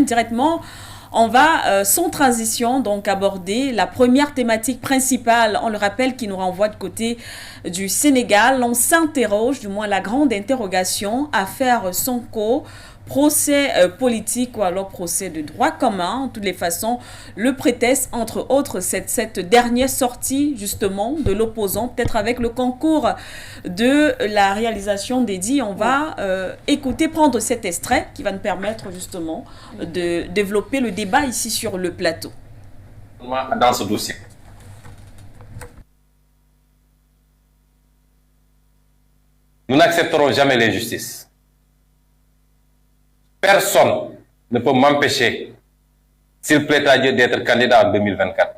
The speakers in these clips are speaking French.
Directement, on va sans transition donc aborder la première thématique principale, on le rappelle, qui nous renvoie de côté du Sénégal. On s'interroge, du moins la grande interrogation, affaire Sonko, procès politique ou alors procès de droit commun. De toutes les façons, le prétexte, entre autres, cette dernière sortie justement de l'opposant, peut-être avec le concours de la réalisation d'Eddie. On va écouter, prendre cet extrait qui va nous permettre justement de développer le débat ici sur le plateau. Dans ce dossier. Nous n'accepterons jamais l'injustice. Personne ne peut m'empêcher, s'il plaît à Dieu, d'être candidat en 2024.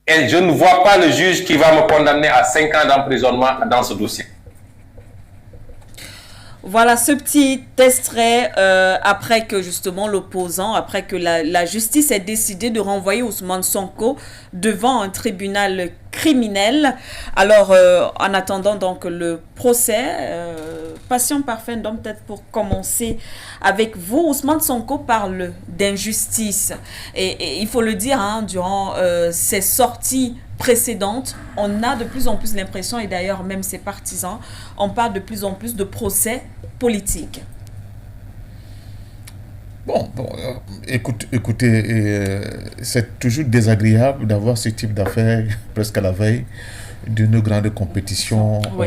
Et je ne vois pas le juge qui va me condamner à 5 ans d'emprisonnement dans ce dossier. Voilà ce petit extrait après que justement l'opposant, après que la justice ait décidé de renvoyer Ousmane Sonko devant un tribunal criminel. Alors, en attendant donc le procès, passion parfaite, donc peut-être pour commencer avec vous, Ousmane Sonko parle d'injustice. Et il faut le dire, hein, durant ses sorties précédentes, on a de plus en plus l'impression, et d'ailleurs même ses partisans, on parle de plus en plus de procès politiques. Écoutez, c'est toujours désagréable d'avoir ce type d'affaires presque à la veille d'une grande compétition. Oui,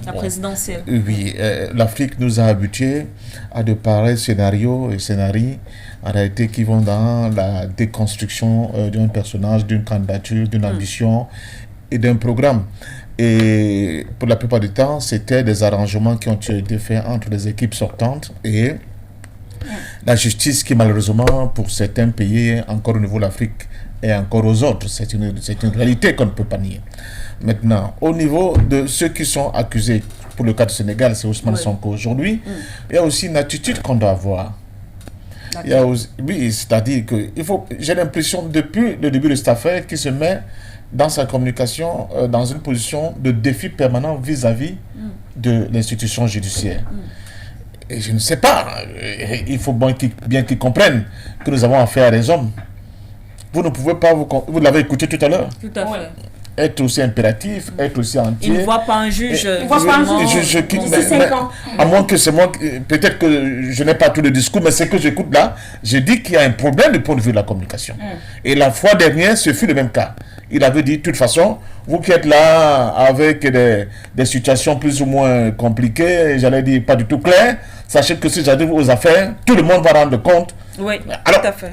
la présidentielle. Oui, l'Afrique nous a habitués à de pareils scénarios et scénarii, en réalité, qui vont dans la déconstruction d'un personnage, d'une candidature, d'une ambition et d'un programme. Et pour la plupart du temps, c'était des arrangements qui ont été faits entre les équipes sortantes et la justice qui, malheureusement, pour certains pays, encore au niveau de l'Afrique et encore aux autres, c'est une réalité qu'on ne peut pas nier. Maintenant, au niveau de ceux qui sont accusés, pour le cas du Sénégal, c'est Ousmane Sonko aujourd'hui, il y a aussi une attitude qu'on doit avoir. Il y a aussi, oui, c'est-à-dire que j'ai l'impression, depuis le début de cette affaire, qu'il se met dans sa communication dans une position de défi permanent vis-à-vis de l'institution judiciaire. Et je ne sais pas, il faut bien qu'ils comprennent que nous avons affaire à des hommes. Vous ne pouvez pas, vous l'avez écouté tout à l'heure. Tout à fait. Être aussi impératif, être aussi entier. Il ne voit pas un juge. Il ne voit pas un juge. À moins que c'est moi, peut-être que je n'ai pas tout le discours, mais ce que j'écoute là, je dis qu'il y a un problème du point de vue de la communication. Et la fois dernière, ce fut le même cas. Il avait dit, de toute façon, vous qui êtes là avec des situations plus ou moins compliquées, j'allais dire pas du tout claires, sachez que si j'arrive aux affaires, tout le monde va rendre compte. Oui, alors, tout à fait.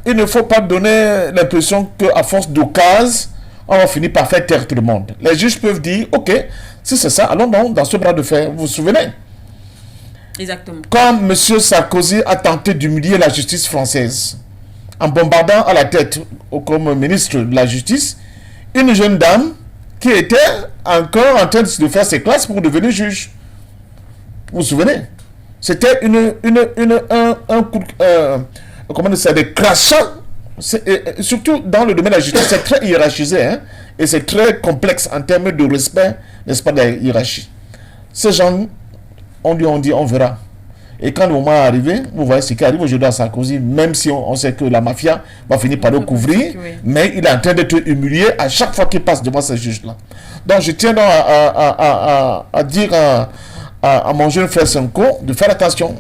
Il ne faut pas donner l'impression qu'à force d'occasion, on va finir par faire taire tout le monde. Les juges peuvent dire, ok, si c'est ça, allons dans ce bras de fer. Vous vous souvenez? Exactement. Quand M. Sarkozy a tenté d'humilier la justice française, en bombardant à la tête comme ministre de la Justice, une jeune dame qui était encore en train de faire ses classes pour devenir juge. Vous vous souvenez? C'était un coup comment dire ça, des crachats, surtout dans le domaine de la justice, c'est très hiérarchisé, hein, et c'est très complexe en termes de respect, n'est-ce pas, de la hiérarchie. Ces gens, on lui a dit, on verra. Et quand le moment est arrivé, vous voyez ce qui arrive aujourd'hui à Sarkozy, même si on sait que la mafia va finir par le couvrir, mais il est en train d'être humilié à chaque fois qu'il passe devant ces juges-là. Donc je tiens donc à dire à mon jeune frère Sonko de faire attention.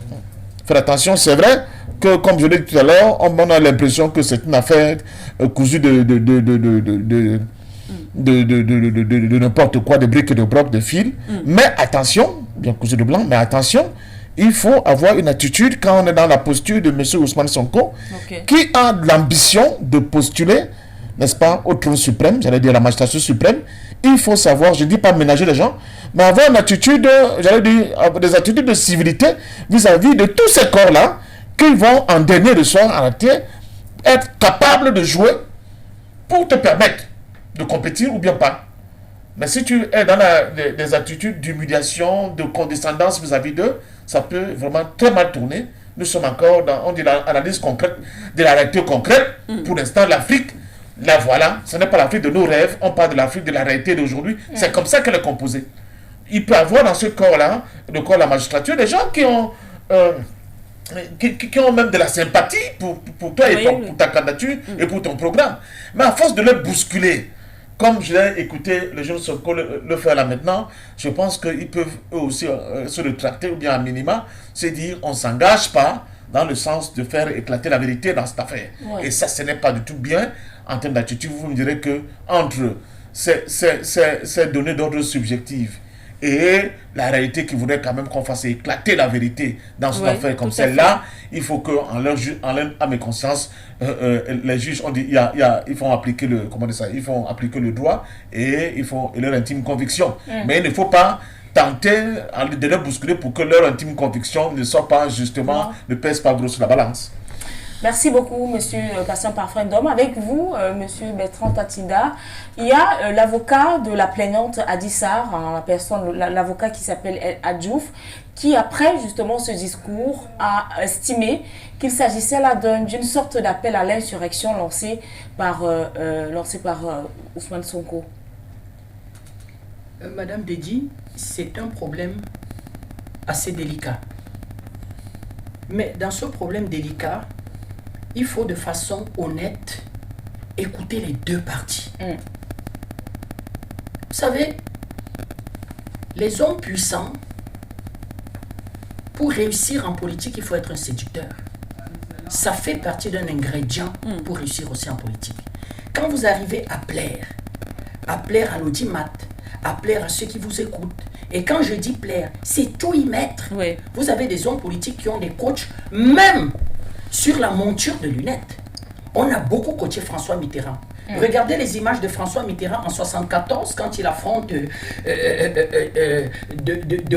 Faire attention, c'est vrai que, comme je l'ai dit tout à l'heure, on a l'impression que c'est une affaire cousue de n'importe quoi, de briques, de brocs, de fils. Mais attention, bien cousu de blanc, mais attention, il faut avoir une attitude quand on est dans la posture de M. Ousmane Sonko, qui a l'ambition de postuler, n'est-ce pas, au trône suprême, j'allais dire la magistrature suprême. Il faut savoir, je ne dis pas ménager les gens, mais avoir une attitude, j'allais dire, des attitudes de civilité vis-à-vis de tous ces corps-là, qui vont en dernier ressort, en réalité, être capables de jouer pour te permettre de compétir ou bien pas. Mais si tu es dans des attitudes d'humiliation, de condescendance vis-à-vis d'eux, ça peut vraiment très mal tourner. Nous sommes encore dans, on dit, l'analyse concrète de la réalité concrète. Pour l'instant, l'Afrique, là voilà, ce n'est pas l'Afrique de nos rêves, on parle de l'Afrique de la réalité d'aujourd'hui. C'est comme ça qu'elle est composée. Il peut y avoir dans ce corps-là, le corps de la magistrature, des gens qui ont qui ont même de la sympathie pour toi et pour ta candidature et pour ton programme. Mais à force de les bousculer, comme je l'ai écouté le jeune Sonko le faire là maintenant, je pense qu'ils peuvent eux aussi se rétracter ou bien à minima se dire on ne s'engage pas dans le sens de faire éclater la vérité dans cette affaire. Et ça, ce n'est pas du tout bien en termes d'attitude. Vous me direz que entre ces données d'ordre subjectif et la réalité qui voudrait quand même qu'on fasse éclater la vérité dans une affaire comme celle-là, il faut qu'en leur à mes consciences, les juges ont dit ils font appliquer ils font appliquer le droit et leur intime conviction. Mais il ne faut pas tenter de les bousculer pour que leur intime conviction ne soit pas justement, ne pèse pas gros sur la balance. Merci beaucoup, Monsieur Patient Parfum d'Homme. Avec vous, Monsieur Bertrand Tatinda, il y a l'avocat de la plaignante Adissar, l'avocat qui s'appelle Adjouf, qui après justement ce discours a estimé qu'il s'agissait là d'une sorte d'appel à l'insurrection lancé par Ousmane Sonko. Madame Dedi, c'est un problème assez délicat. Mais dans ce problème délicat, il faut de façon honnête écouter les deux parties. Vous savez, les hommes puissants, pour réussir en politique, il faut être un séducteur. Ça fait partie d'un ingrédient pour réussir aussi en politique. Quand vous arrivez à plaire à l'audimat, à plaire à ceux qui vous écoutent, et quand je dis plaire, c'est tout y mettre. Vous avez des hommes politiques qui ont des coachs, même sur la monture de lunettes. On a beaucoup coaché François Mitterrand. Regardez les images de François Mitterrand en 1974 quand il affronte de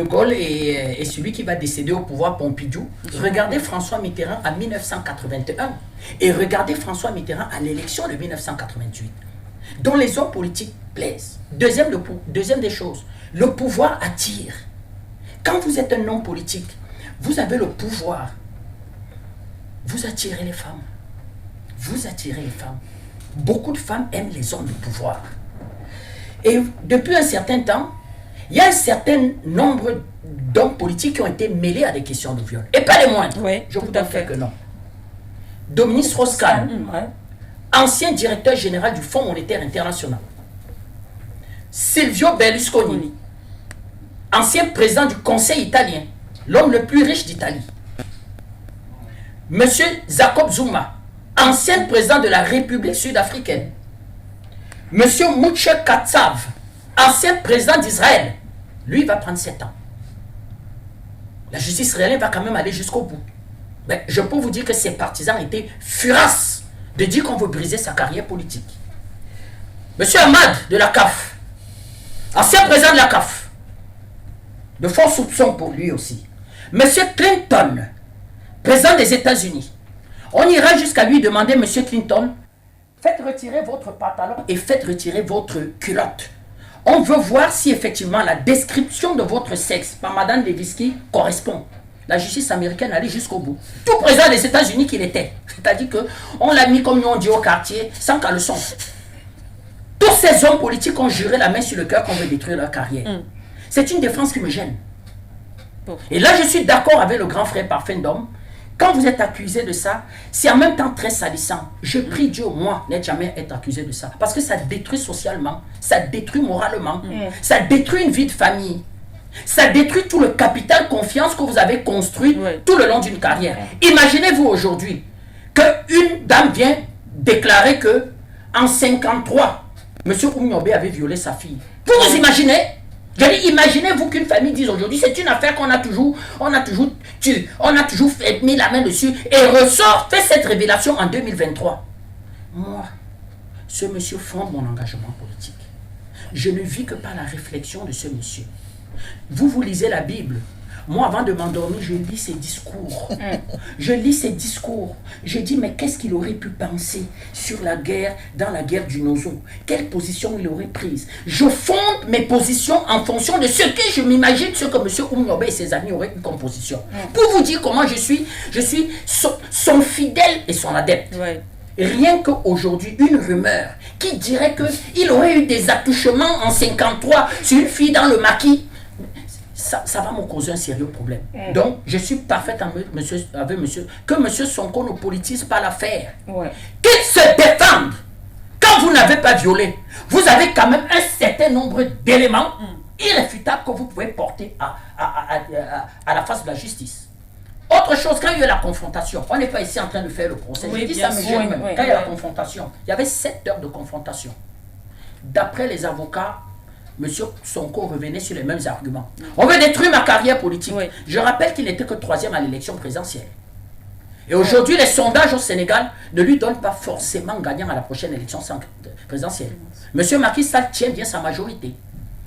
Gaulle et celui qui va décéder au pouvoir, Pompidou. Regardez François Mitterrand en 1981 et regardez François Mitterrand à l'élection de 1988. Dont les hommes politiques plaisent. Deuxième des choses, le pouvoir attire. Quand vous êtes un homme politique, vous avez le pouvoir. Vous attirez les femmes. Vous attirez les femmes. Beaucoup de femmes aiment les hommes de pouvoir. Et depuis un certain temps, il y a un certain nombre d'hommes politiques qui ont été mêlés à des questions de viol. Et pas les moindres. Je vous donne quelques noms. Dominique Strauss-Kahn, ancien directeur général du Fonds monétaire international. Silvio Berlusconi, ancien président du Conseil italien, l'homme le plus riche d'Italie. Monsieur Jacob Zuma, ancien président de la République sud-africaine. Monsieur Mouche Katsav, ancien président d'Israël. Lui, il va prendre 7 ans. La justice israélienne va quand même aller jusqu'au bout. Mais je peux vous dire que ses partisans étaient furaces de dire qu'on veut briser sa carrière politique. Monsieur Ahmad de la CAF, ancien président de la CAF. De forts soupçons pour lui aussi. Monsieur Clinton, président des États-Unis. On ira jusqu'à lui demander, Monsieur Clinton, faites retirer votre pantalon et faites retirer votre culotte. On veut voir si effectivement la description de votre sexe par Madame Lewinsky correspond. La justice américaine allait jusqu'au bout. Tout président des États-Unis qu'il était. C'est-à-dire qu'on l'a mis comme nous on dit au quartier, sans caleçon. Tous ces hommes politiques ont juré la main sur le cœur qu'on veut détruire leur carrière. C'est une défense qui me gêne. Et là, je suis d'accord avec le grand frère Parfum d'Homme. Quand vous êtes accusé de ça, c'est en même temps très salissant. Je prie Dieu, moi, n'être jamais être accusé de ça. Parce que ça détruit socialement, ça détruit moralement, ça détruit une vie de famille. Ça détruit tout le capital confiance que vous avez construit tout le long d'une carrière. Imaginez-vous aujourd'hui qu'une dame vient déclarer que en 1953, M. Oumyobé avait violé sa fille. Vous vous imaginez? Imaginez-vous qu'une famille dise aujourd'hui, c'est une affaire qu'on a toujours mis la main dessus et ressort, fait cette révélation en 2023. Moi, ce monsieur fonde mon engagement politique. Je ne vis que par la réflexion de ce monsieur. Vous lisez la Bible. Moi, avant de m'endormir, je lis ses discours. Je lis ses discours. Je dis, mais qu'est-ce qu'il aurait pu penser sur la guerre, dans la guerre du Nozo? Quelle position il aurait prise? Je fonde mes positions en fonction de ce que je m'imagine, ce que M. Oumyobé et ses amis auraient eu comme position. Pour vous dire comment je suis son fidèle et son adepte. Rien qu'aujourd'hui, une rumeur qui dirait qu'il aurait eu des attouchements en 1953 sur une fille dans le maquis. ça va me causer un sérieux problème. Donc, je suis parfait avec monsieur, que monsieur Sonko ne politise pas l'affaire. Qu'il se défende. Quand vous n'avez pas violé, vous avez quand même un certain nombre d'éléments irréfutables que vous pouvez porter à la face de la justice. Autre chose, quand il y a eu la confrontation, on n'est pas ici en train de faire le procès. Oui, Je dis bien ça, mais sûr. quand il y a la confrontation, il y avait 7 heures de confrontation. D'après les avocats, M. Sonko revenait sur les mêmes arguments. On veut détruire ma carrière politique. Oui. Je rappelle qu'il n'était que 3e à l'élection présidentielle. Et aujourd'hui, les sondages au Sénégal ne lui donnent pas forcément gagnant à la prochaine élection présidentielle. M. Macky Sall tient bien sa majorité.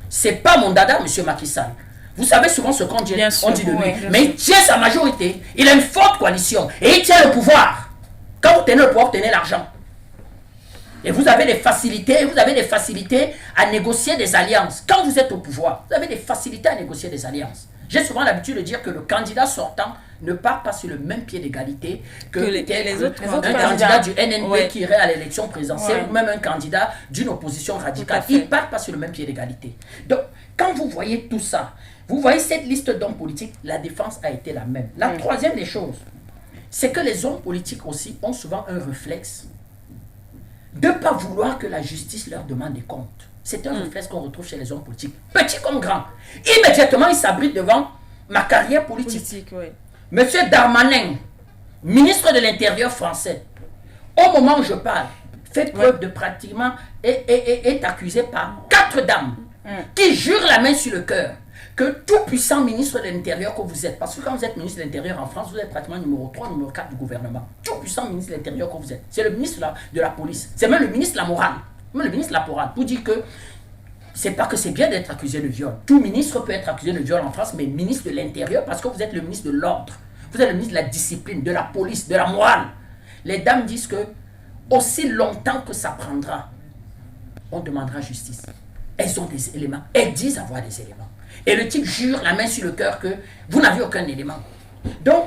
C'est pas mon dada, M. Macky Sall. Vous savez souvent ce qu'on dit, de lui. Mais il tient sa majorité. Il a une forte coalition. Et il tient le pouvoir. Quand vous tenez le pouvoir, vous tenez l'argent. Et vous avez des facilités à négocier des alliances. Quand vous êtes au pouvoir, vous avez des facilités à négocier des alliances. J'ai souvent l'habitude de dire que le candidat sortant ne part pas sur le même pied d'égalité que les autres candidat du NNP qui irait à l'élection présidentielle ou même un candidat d'une opposition radicale. Ils ne partent pas sur le même pied d'égalité. Donc, quand vous voyez tout ça, vous voyez cette liste d'hommes politiques, la défense a été la même. La troisième des choses, c'est que les hommes politiques aussi ont souvent un réflexe de ne pas vouloir que la justice leur demande des comptes. C'est un réflexe qu'on retrouve chez les hommes politiques, petits comme grands. Immédiatement, ils s'abritent devant ma carrière politique. Monsieur Darmanin, ministre de l'Intérieur français, au moment où je parle, fait preuve de pratiquement, est accusé par 4 dames qui jurent la main sur le cœur que tout puissant ministre de l'Intérieur que vous êtes, parce que quand vous êtes ministre de l'Intérieur en France, vous êtes pratiquement numéro 3, numéro 4 du gouvernement. Tout puissant ministre de l'Intérieur que vous êtes. C'est le ministre de la police. C'est même le ministre de la morale. Même le ministre de la morale. Vous dit que c'est pas que c'est bien d'être accusé de viol. Tout ministre peut être accusé de viol en France, mais ministre de l'Intérieur, parce que vous êtes le ministre de l'ordre. Vous êtes le ministre de la discipline, de la police, de la morale. Les dames disent que aussi longtemps que ça prendra, on demandera justice. Elles ont des éléments. Elles disent avoir des éléments. Et le type jure la main sur le cœur que vous n'avez aucun élément. Donc,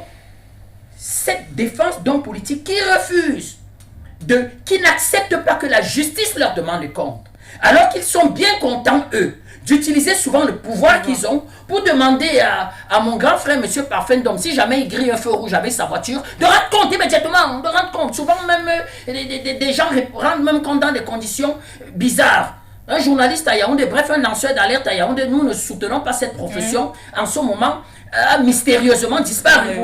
cette défense d'hommes politiques qui refusent, qui n'acceptent pas que la justice leur demande des comptes, alors qu'ils sont bien contents, eux, d'utiliser souvent le pouvoir qu'ils ont pour demander à mon grand frère, M. Parfendom, si jamais il grille un feu rouge avec sa voiture, de rendre compte immédiatement, de rendre compte. Souvent même, des gens rendent même compte dans des conditions bizarres. Un journaliste à Yaoundé, bref, un lanceur d'alerte à Yaoundé, nous ne soutenons pas cette profession, en ce moment, a mystérieusement disparu.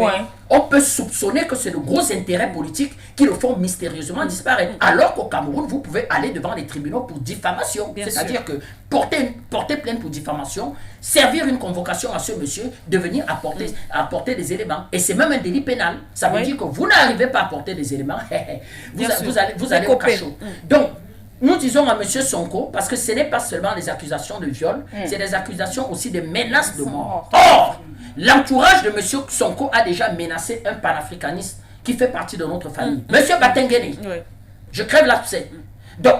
On peut soupçonner que c'est de gros intérêts politiques qui le font mystérieusement disparaître. Alors qu'au Cameroun, vous pouvez aller devant les tribunaux pour diffamation. C'est-à-dire que porter plainte pour diffamation, servir une convocation à ce monsieur, de venir apporter des éléments. Et c'est même un délit pénal. Ça veut dire que vous n'arrivez pas à apporter des éléments, vous allez au cachot. Donc, nous disons à M. Sonko, parce que ce n'est pas seulement des accusations de viol, c'est des accusations aussi de menaces de mort. Or, l'entourage de M. Sonko a déjà menacé un panafricaniste qui fait partie de notre famille. M. Batengene, je crève l'abcès. Donc,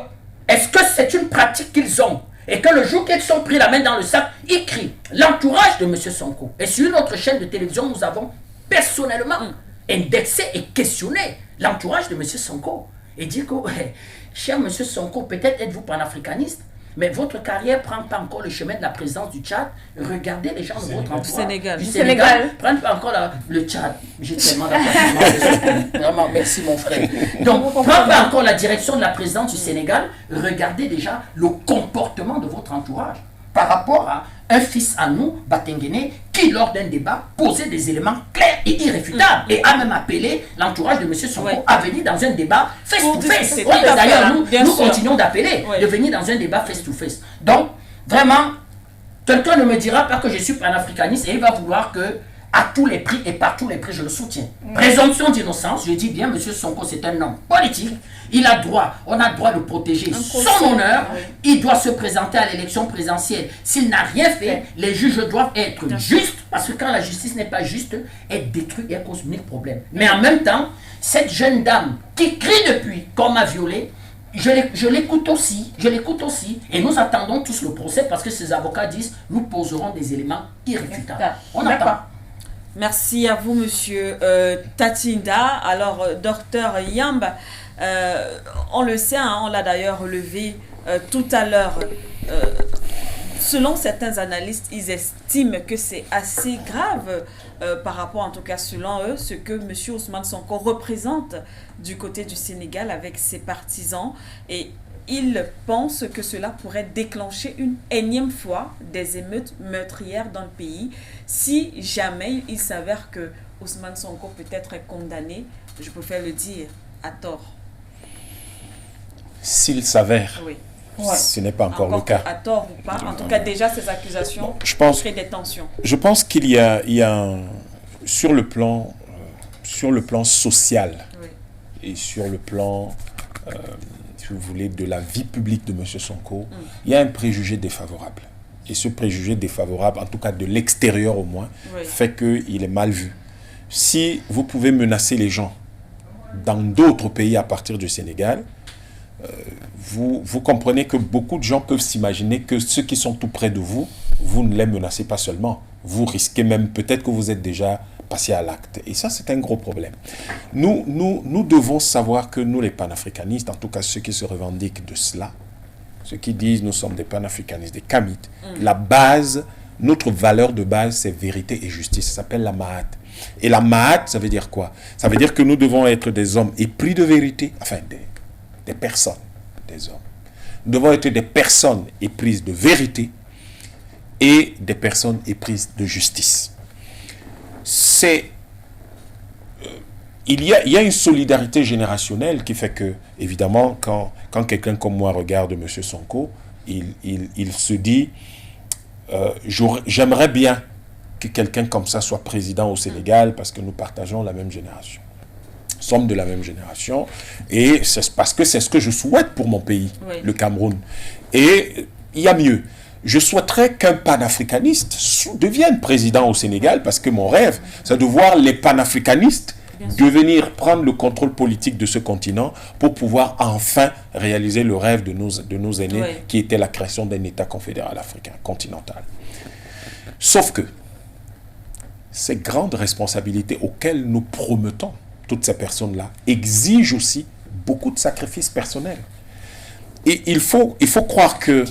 est-ce que c'est une pratique qu'ils ont? Et que le jour qu'ils sont pris la main dans le sac, ils crient. L'entourage de M. Sonko. Et sur une autre chaîne de télévision, nous avons personnellement indexé et questionné l'entourage de M. Sonko. Et dit que, cher M. Sonko, peut-être êtes-vous panafricaniste, mais votre carrière ne prend pas encore le chemin de la présidence du Tchad. Regardez les gens de votre entourage. Du Sénégal. Prends pas encore le Tchad. J'ai tellement d'attachement. Vraiment, merci mon frère. Donc, prends pas encore la direction de la présidence du Sénégal. Regardez déjà le comportement de votre entourage par rapport à un fils à nous, Batengene, qui lors d'un débat posait des éléments clairs et irréfutables et a même appelé l'entourage de M. Sonko à venir dans un débat face-to-face. D'ailleurs, nous continuons d'appeler de venir dans un débat face-to-face. Donc, vraiment, quelqu'un ne me dira pas que je suis panafricaniste et il va vouloir que à tous les prix et par tous les prix, je le soutiens. Présomption d'innocence, je dis bien, M. Sonko, c'est un homme politique. Il a droit, on a droit de protéger son honneur. Il doit se présenter à l'élection présidentielle. S'il n'a rien fait, les juges doivent être justes, parce que quand la justice n'est pas juste, elle détruit et elle cause mille problèmes. Mais en même temps, cette jeune dame qui crie depuis qu'on m'a violée, je l'écoute aussi, et nous attendons tous le procès parce que ces avocats disent nous poserons des éléments irréfutables. On attend. Merci à vous, monsieur Tatinda. Alors, docteur Yamba, on le sait, on l'a d'ailleurs relevé tout à l'heure. selon certains analystes, ils estiment que c'est assez grave par rapport, en tout cas selon eux, ce que M. Ousmane Sonko représente du côté du Sénégal avec ses partisans. Et ils pensent que cela pourrait déclencher une énième fois des émeutes meurtrières dans le pays si jamais il s'avère que Ousmane Sonko peut être condamné, je préfère le dire, à tort. S'il s'avère, Oui. ce n'est pas encore le cas. À tort ou pas. En tout cas, déjà, ces accusations créent des tensions. Je pense qu'il y a sur le plan social Oui. et sur le plan, si vous voulez, de la vie publique de M. Sonko, il y a un préjugé défavorable. Et ce préjugé défavorable, en tout cas de l'extérieur au moins, Oui. fait qu'il est mal vu. Si vous pouvez menacer les gens dans d'autres pays à partir du Sénégal, vous comprenez que beaucoup de gens peuvent s'imaginer que ceux qui sont tout près de vous, vous ne les menacez pas seulement. Vous risquez même peut-être que vous êtes déjà passé à l'acte. Et ça, c'est un gros problème. Nous devons savoir que nous, les panafricanistes, en tout cas ceux qui se revendiquent de cela, ceux qui disent nous sommes des panafricanistes, des kamites, la base, notre valeur de base, c'est vérité et justice. Ça s'appelle la Mahat. Et la Mahat, ça veut dire quoi? Ça veut dire que nous devons être des hommes épris de vérité, enfin des personnes, des hommes. Nous devons être des personnes éprises de vérité et des personnes éprises de justice. Il y a une solidarité générationnelle qui fait que, évidemment, quand quelqu'un comme moi regarde M. Sonko, il se dit j'aimerais bien que quelqu'un comme ça soit président au Sénégal parce que nous partageons la même génération. Nous sommes de la même génération et c'est parce que c'est ce que je souhaite pour mon pays, Oui. le Cameroun. Et il y a mieux. Je souhaiterais qu'un panafricaniste devienne président au Sénégal parce que mon rêve, c'est de voir les panafricanistes devenir prendre le contrôle politique de ce continent pour pouvoir enfin réaliser le rêve de nos aînés Oui. qui était la création d'un État confédéral africain, continental. Sauf que ces grandes responsabilités auxquelles nous promettons, toutes ces personnes-là, exigent aussi beaucoup de sacrifices personnels. Et il faut croire que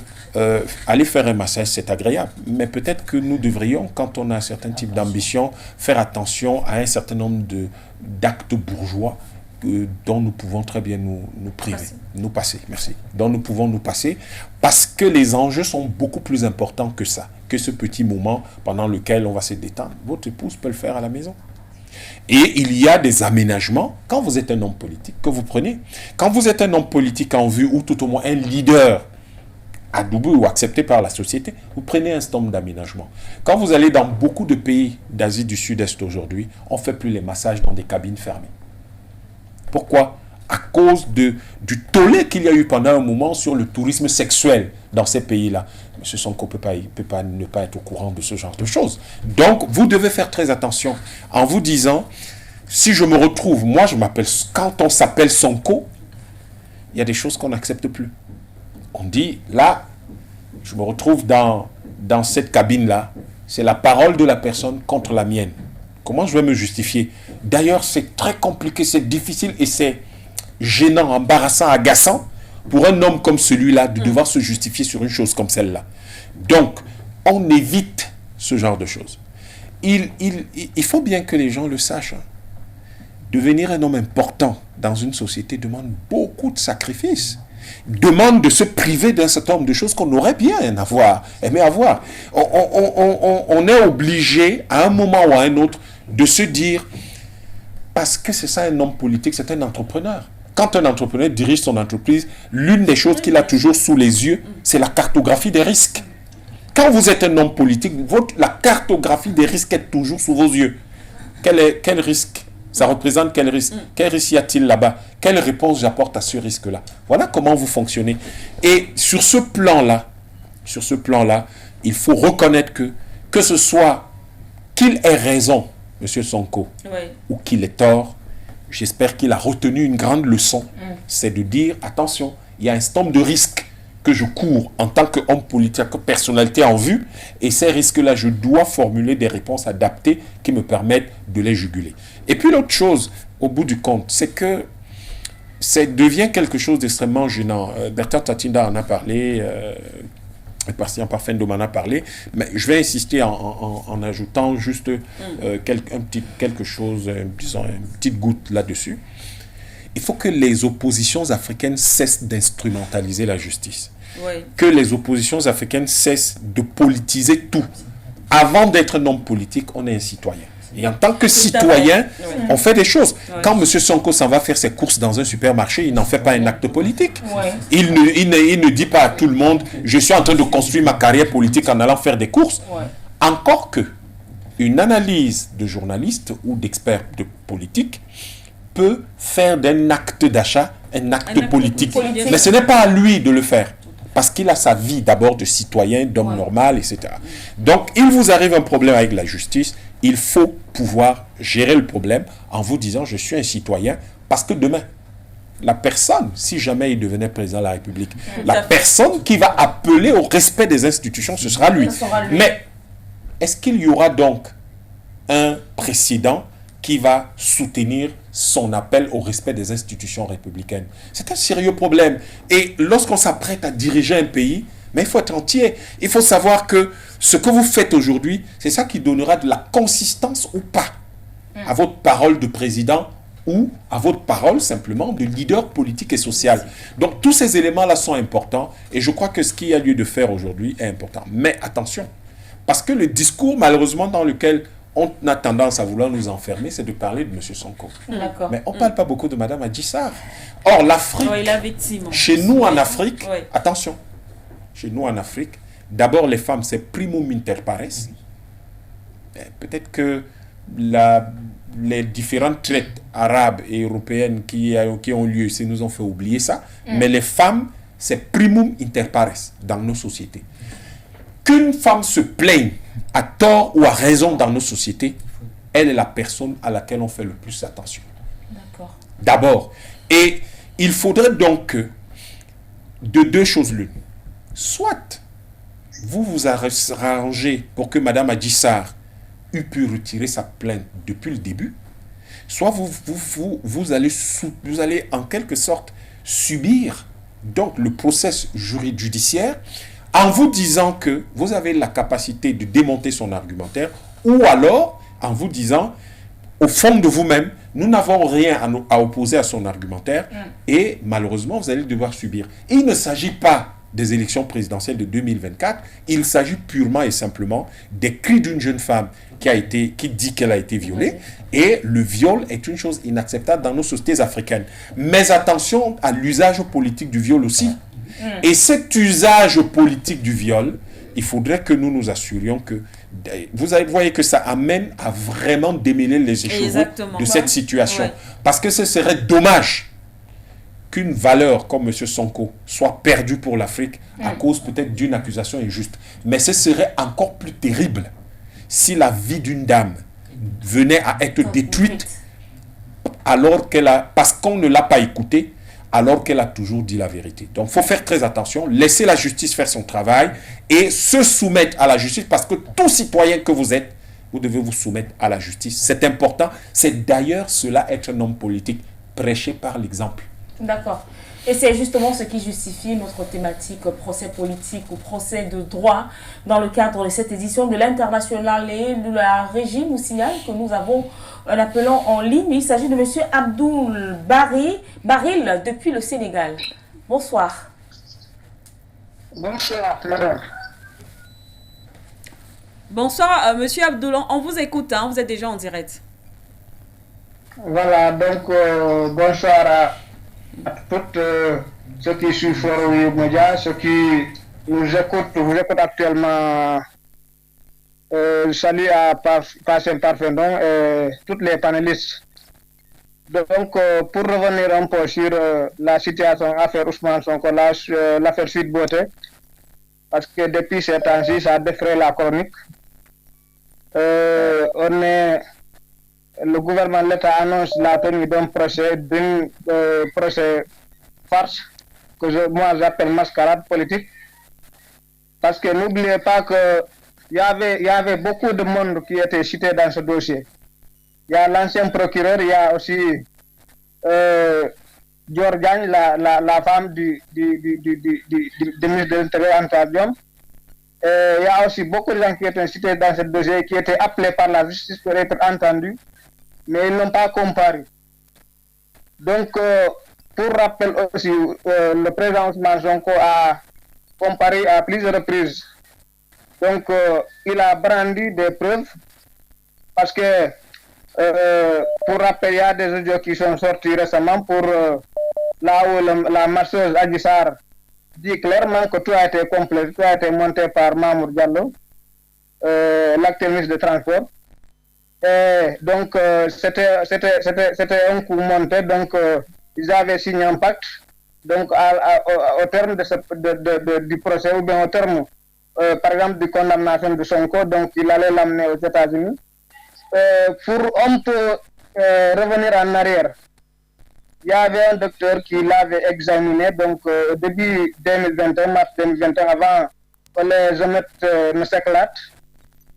aller faire un massage, c'est agréable. Mais peut-être que nous devrions, quand on a un certain type d'ambition, faire attention à un certain nombre d'actes bourgeois dont nous pouvons très bien nous priver. Nous passer, merci. Dont nous pouvons nous passer parce que les enjeux sont beaucoup plus importants que ça, que ce petit moment pendant lequel on va se détendre. Votre épouse peut le faire à la maison. Et il y a des aménagements, quand vous êtes un homme politique, que vous prenez. Quand vous êtes un homme politique en vue, ou tout au moins un leader adoubé ou accepté par la société, vous prenez un certain nombre d'aménagements. Quand vous allez dans beaucoup de pays d'Asie du Sud-Est aujourd'hui, on ne fait plus les massages dans des cabines fermées. Pourquoi? À cause du tollé qu'il y a eu pendant un moment sur le tourisme sexuel dans ces pays-là. M. Sonko ne peut pas ne pas être au courant de ce genre de choses. Donc, vous devez faire très attention en vous disant, si je me retrouve, moi je m'appelle, quand on s'appelle Sonko, il y a des choses qu'on n'accepte plus. On dit, là, je me retrouve dans cette cabine-là, c'est la parole de la personne contre la mienne. Comment je vais me justifier? D'ailleurs, c'est très compliqué, c'est difficile et c'est gênant, embarrassant, agaçant pour un homme comme celui-là de devoir se justifier sur une chose comme celle-là. Donc, on évite ce genre de choses. Il faut bien que les gens le sachent. Devenir un homme important dans une société demande beaucoup de sacrifices. Demande de se priver d'un certain nombre de choses qu'on aurait bien aimé avoir. On est obligé, à un moment ou à un autre, de se dire, parce que c'est ça un homme politique, c'est un entrepreneur. Quand un entrepreneur dirige son entreprise, l'une des choses qu'il a toujours sous les yeux, c'est la cartographie des risques. Quand vous êtes un homme politique, la cartographie des risques est toujours sous vos yeux. Quel risque? Ça représente quel risque? Quel risque y a-t-il là-bas? Quelle réponse j'apporte à ce risque-là? Voilà comment vous fonctionnez. Et sur ce plan-là, il faut reconnaître que ce soit qu'il ait raison, M. Sonko, Oui. ou qu'il ait tort, j'espère qu'il a retenu une grande leçon. C'est de dire, attention, il y a un certain nombre de risques que je cours en tant qu'homme politique, que personnalité en vue, et ces risques-là, je dois formuler des réponses adaptées qui me permettent de les juguler. Et puis l'autre chose, au bout du compte, c'est que ça devient quelque chose d'extrêmement gênant. Bertrand Tatinda en a parlé, le patient Parfait Ndomana a parlé, mais je vais insister en ajoutant juste quelque chose, disons, une petite goutte là-dessus. Il faut que les oppositions africaines cessent d'instrumentaliser la justice. Oui. Que les oppositions africaines cessent de politiser tout. Avant d'être un homme politique, on est un citoyen. Et en tant que citoyen, on fait des choses. Quand M. Sonko s'en va faire ses courses dans un supermarché, il n'en fait pas un acte politique. Il ne dit pas à tout le monde, je suis en train de construire ma carrière politique en allant faire des courses. Encore que une analyse de journaliste ou d'expert de politique peut faire d'un acte d'achat un acte politique. Mais ce n'est pas à lui de le faire. Parce qu'il a sa vie d'abord de citoyen, d'homme normal, etc. Donc, il vous arrive un problème avec la justice, il faut pouvoir gérer le problème en vous disant, je suis un citoyen, parce que demain, la personne, si jamais il devenait président de la République, la personne qui va appeler au respect des institutions, ce sera lui. Mais est-ce qu'il y aura donc un président qui va soutenir son appel au respect des institutions républicaines? C'est un sérieux problème. Et lorsqu'on s'apprête à diriger un pays, mais il faut être entier. Il faut savoir que ce que vous faites aujourd'hui, c'est ça qui donnera de la consistance ou pas à votre parole de président ou à votre parole simplement de leader politique et social. Donc tous ces éléments-là sont importants et je crois que ce qu'il y a lieu de faire aujourd'hui est important. Mais attention, parce que le discours malheureusement dans lequel on a tendance à vouloir nous enfermer, c'est de parler de M. Sonko. Mais on ne parle pas beaucoup de Mme Adji Sarr. Or, l'Afrique, chez nous en Afrique, attention, chez nous en Afrique, d'abord les femmes, c'est primum inter pares. Peut-être que les différentes traites arabes et européennes qui ont lieu, ça nous ont fait oublier ça. Mais les femmes, c'est primum inter pares dans nos sociétés. Qu'une femme se plaigne à tort ou à raison dans nos sociétés, elle est la personne à laquelle on fait le plus attention. D'abord. Et il faudrait donc que de deux choses l'une. Soit vous vous arrangez pour que Mme Adji Sarr eût pu retirer sa plainte depuis le début, soit vous allez en quelque sorte subir donc le processus judiciaire en vous disant que vous avez la capacité de démonter son argumentaire, ou alors en vous disant, au fond de vous-même, nous n'avons rien à opposer à son argumentaire, et malheureusement, vous allez devoir subir. Et il ne s'agit pas des élections présidentielles de 2024, il s'agit purement et simplement des cris d'une jeune femme qui dit qu'elle a été violée, et le viol est une chose inacceptable dans nos sociétés africaines. Mais attention à l'usage politique du viol aussi. Et cet usage politique du viol, il faudrait que nous nous assurions que vous voyez que ça amène à vraiment démêler les écheveaux de cette situation. Parce que ce serait dommage qu'une valeur comme M. Sonko soit perdue pour l'Afrique à cause peut-être d'une accusation injuste. Mais ce serait encore plus terrible si la vie d'une dame venait à être détruite alors parce qu'on ne l'a pas écoutée, alors qu'elle a toujours dit la vérité. Donc, il faut faire très attention, laisser la justice faire son travail et se soumettre à la justice, parce que tout citoyen que vous êtes, vous devez vous soumettre à la justice. C'est important. C'est d'ailleurs cela être un homme politique, prêcher par l'exemple. D'accord. Et c'est justement ce qui justifie notre thématique procès politique ou procès de droit dans le cadre de cette édition de l'International et de la Régie Moussial que nous avons en appelant en ligne. Il s'agit de M. Abdoul Baril depuis le Sénégal. Bonsoir. Bonsoir, madame. Bonsoir, M. Abdoul. On vous écoute, hein, vous êtes déjà en direct. Voilà, donc bonsoir à toutes ceux qui suivent Forum Média, ceux qui vous écoutent actuellement. Salut à Patient Parfendon et toutes les panélistes. Donc, pour revenir un peu sur la situation affaire Ousmane Sonko, l'affaire Sweet Beauté, parce que depuis ces temps-ci, ça a défrayé la chronique. Le gouvernement de l'État annonce la tenue d'un procès farce, que moi j'appelle mascarade politique. Parce que n'oubliez pas que il y avait beaucoup de monde qui était cité dans ce dossier. Il y a l'ancien procureur, il y a aussi Dior Diagne, la femme du ministre de l'Intérieur Antoine Diome. Il y a aussi beaucoup de gens qui étaient cités dans ce dossier, qui étaient appelés par la justice pour être entendus, mais ils n'ont pas comparu. Donc, pour rappel aussi, le président Ousmane Sonko a comparé à plusieurs reprises. Donc, il a brandi des preuves parce que, pour rappel, il y a des audios qui sont sortis récemment pour là où la marcheuse Adissar dit clairement que tout a été complet, tout a été monté par Mamour Diallo, l'actuel ministre des Transports. Et donc, c'était un coup monté, donc ils avaient signé un pacte. Donc, au terme du procès, ou bien au terme, par exemple, de condamnation de Sonko, donc il allait l'amener aux États-Unis. On peut revenir en arrière. Il y avait un docteur qui l'avait examiné, donc début 2021, mars 2021, avant que les honnêtes ne s'éclatent.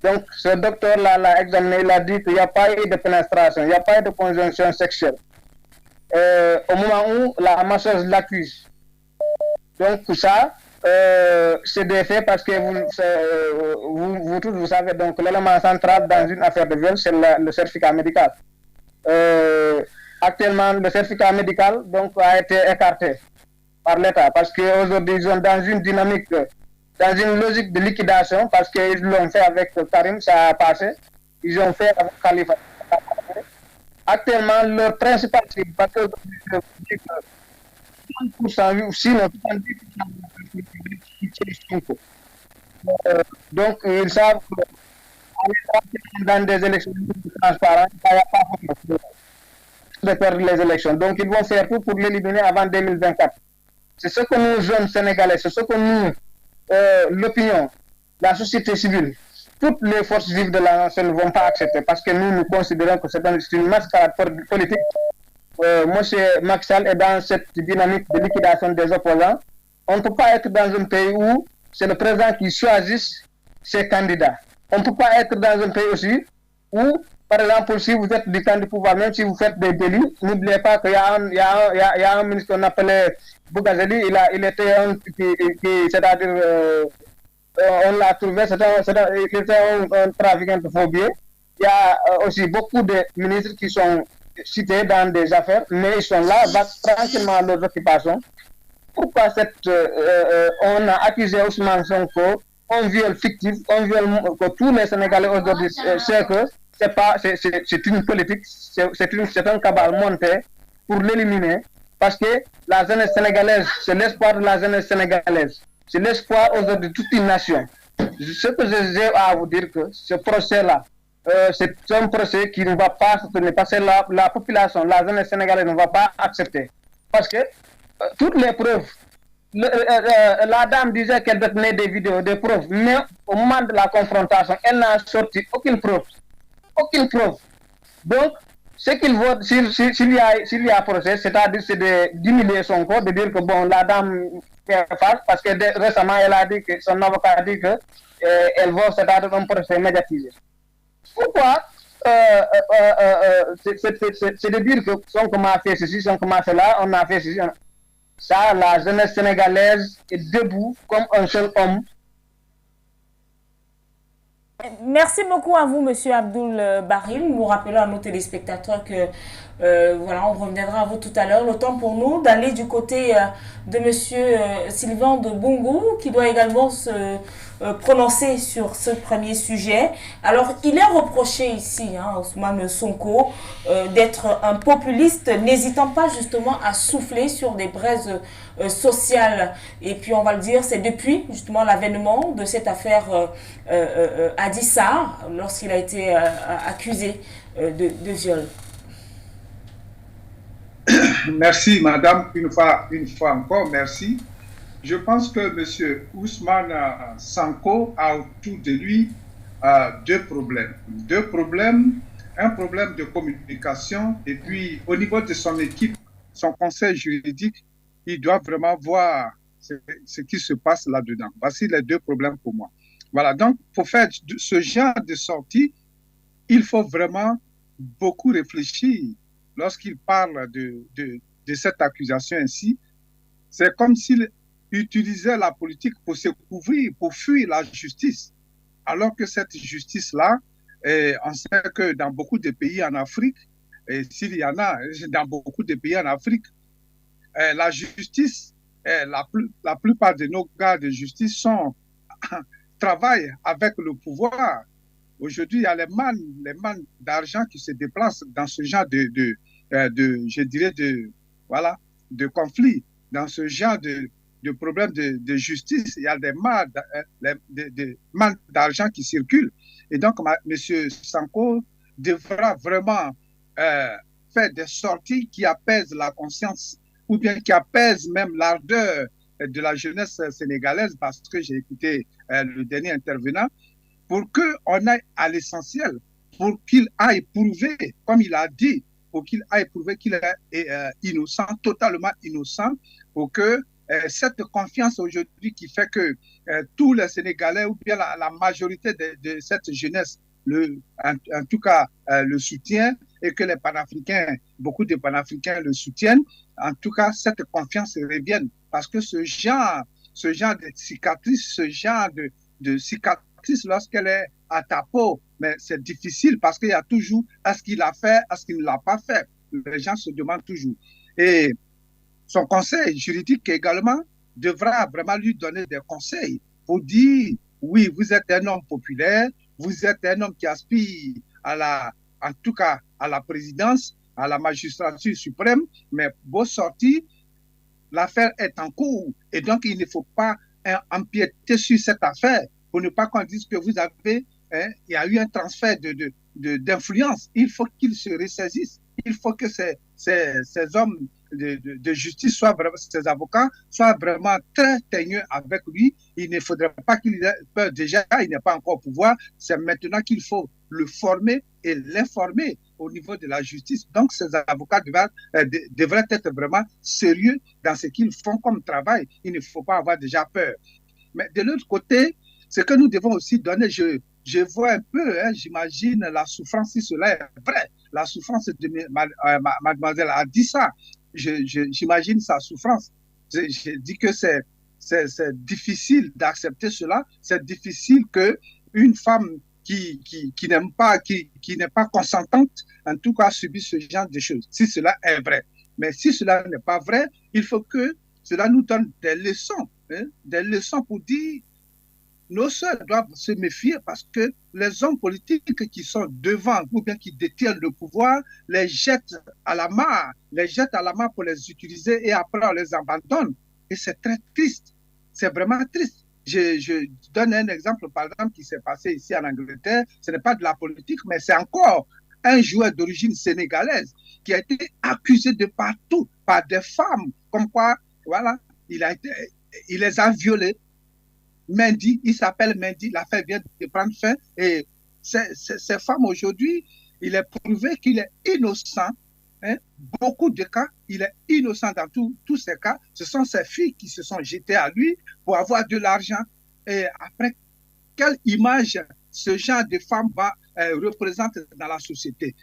Donc, ce docteur-là l'a examiné, il a dit qu'il n'y a pas eu de pénétration, il n'y a pas eu de conjonction sexuelle. Au moment où la masseuse l'accuse. Donc, ça, c'est des faits parce que vous tous, vous savez, donc l'élément central dans une affaire de viol, c'est le certificat médical. Actuellement, le certificat médical donc, a été écarté par l'État parce qu'aujourd'hui, ils sont dans une dynamique, dans une logique de liquidation parce qu'ils l'ont fait avec Karim, ça a passé. Ils ont fait avec Khalifa. Actuellement, leur principal cible, parce que 30% sinon 70% donc, ils savent que dans des élections transparentes, il n'y a pas de perdre les élections. Donc, ils vont faire tout pour l'éliminer avant 2024. C'est ce que nous, jeunes Sénégalais, c'est ce que nous, l'opinion, la société civile, toutes les forces vives de la nation ne vont pas accepter parce que nous considérons que c'est une mascarade politique. Monsieur Maxal est dans cette dynamique de liquidation des opposants. On ne peut pas être dans un pays où c'est le président qui choisit ses candidats. On ne peut pas être dans un pays aussi où, par exemple, si vous êtes du camp du pouvoir, même si vous faites des délits, n'oubliez pas qu'il y a un ministre qu'on appelait Bougazeli, il était c'est-à-dire, on l'a trouvé, il était un trafiquant de faux billets. Il y a aussi beaucoup de ministres qui sont cités dans des affaires, mais ils sont là, tranquillement à leurs occupations. Pourquoi on a accusé Ousmane Sonko, un viol fictif, un viol que tous les Sénégalais aujourd'hui savent que c'est une politique, c'est un cabal monté pour l'éliminer, parce que la jeunesse sénégalaise, c'est l'espoir de la jeunesse sénégalaise, c'est l'espoir aujourd'hui de toute une nation. Ce que j'ai à vous dire, que ce procès-là, c'est un procès qui ne va pas se tenir, parce que la population, la jeunesse sénégalaise ne va pas accepter. Parce que toutes les preuves, la dame disait qu'elle détenait des vidéos, des preuves, mais au moment de la confrontation, elle n'a sorti aucune preuve. Aucune preuve. Donc, ce qu'il vaut, s'il y a procès, c'est-à-dire c'est d'humilier son corps, de dire que bon, la dame fait face, parce que récemment, elle a dit que son avocat a dit que elle vaut, c'est-à-dire un procès médiatisé. Pourquoi c'est de dire que Sonko m'a fait ceci, Sonko m'a fait là, on a fait ceci. Ça, la jeunesse sénégalaise est debout comme un seul homme. Merci beaucoup à vous, Monsieur Abdoul Baril. Nous rappelons à nos téléspectateurs que voilà, on reviendra à vous tout à l'heure. Le temps pour nous d'aller du côté de Monsieur Sylvain de Bongou, qui doit également se prononcer sur ce premier sujet. Alors, il est reproché ici, Ousmane Sonko, d'être un populiste, n'hésitant pas justement à souffler sur des braises sociales. Et puis, on va le dire, c'est depuis justement l'avènement de cette affaire Adissar, lorsqu'il a été accusé de viol. Merci, madame, une fois encore, merci. Je pense que M. Ousmane Sonko a autour de lui deux problèmes. Un problème de communication, et puis au niveau de son équipe, son conseil juridique, il doit vraiment voir ce qui se passe là-dedans. Voici les deux problèmes pour moi. Voilà, donc pour faire ce genre de sortie, il faut vraiment beaucoup réfléchir. Lorsqu'il parle de cette accusation ainsi, c'est comme s'il utilisait la politique pour se couvrir, pour fuir la justice. Alors que cette justice-là, on sait que dans beaucoup de pays en Afrique, et s'il y en a dans beaucoup de pays en Afrique, la justice, la plupart de nos gars de justice travaillent avec le pouvoir. Aujourd'hui, il y a les man d'argent qui se déplacent dans ce genre je dirais, voilà, de conflit, dans ce genre de problème de justice. Il y a des man d'argent qui circulent. Et donc, M. Sanko devra vraiment faire des sorties qui apaisent la conscience ou bien qui apaisent même l'ardeur de la jeunesse sénégalaise, parce que j'ai écouté le dernier intervenant, pour qu'on aille à l'essentiel, pour qu'il aille prouver, comme il a dit, pour qu'il aille prouver qu'il est innocent, totalement innocent, pour que cette confiance aujourd'hui qui fait que tous les Sénégalais, ou bien la majorité de cette jeunesse, en tout cas le soutient, et que les panafricains, beaucoup de panafricains le soutiennent, en tout cas cette confiance revienne, parce que ce genre de cicatrice, ce genre de cicatrice, lorsqu'elle est à ta peau, mais c'est difficile parce qu'il y a toujours est-ce qu'il a fait, est-ce qu'il ne l'a pas fait. Les gens se demandent toujours. Et son conseil juridique également devra vraiment lui donner des conseils pour dire oui, vous êtes un homme populaire, vous êtes un homme qui aspire en tout cas à la présidence, à la magistrature suprême, mais vos sorties, l'affaire est en cours et donc il ne faut pas empiéter sur cette affaire pour ne pas qu'on dise que vous avez, il y a eu un transfert d'influence. Il faut qu'ils se ressaisissent. Il faut que ces hommes de justice, ces avocats, soient vraiment très teigneux avec lui. Il ne faudrait pas qu'il ait peur. Déjà, il n'est pas encore au pouvoir. C'est maintenant qu'il faut le former et l'informer au niveau de la justice. Donc, ces avocats devraient être vraiment sérieux dans ce qu'ils font comme travail. Il ne faut pas avoir déjà peur. Mais de l'autre côté, ce que nous devons aussi donner, je vois un peu, j'imagine la souffrance, si cela est vrai, la souffrance de mademoiselle Adissa, j'imagine sa souffrance. Je dis que c'est difficile d'accepter cela, c'est difficile qu'une femme qui n'aime pas, qui n'est pas consentante, en tout cas subisse ce genre de choses, si cela est vrai. Mais si cela n'est pas vrai, il faut que cela nous donne des leçons pour dire nos sœurs doivent se méfier parce que les hommes politiques qui sont devant ou bien qui détiennent le pouvoir les jettent à la mare pour les utiliser et après on les abandonne. Et c'est très triste, c'est vraiment triste. Je donne un exemple, par exemple, qui s'est passé ici en Angleterre. Ce n'est pas de la politique, mais c'est encore un joueur d'origine sénégalaise qui a été accusé de partout par des femmes, comme quoi, voilà, il les a violées. Mendy, il s'appelle Mendy, l'affaire vient de prendre fin et ces femmes aujourd'hui, il est prouvé qu'il est innocent. Beaucoup de cas, il est innocent dans tous ces cas. Ce sont ces filles qui se sont jetées à lui pour avoir de l'argent. Et après, quelle image ce genre de femme représente dans la société,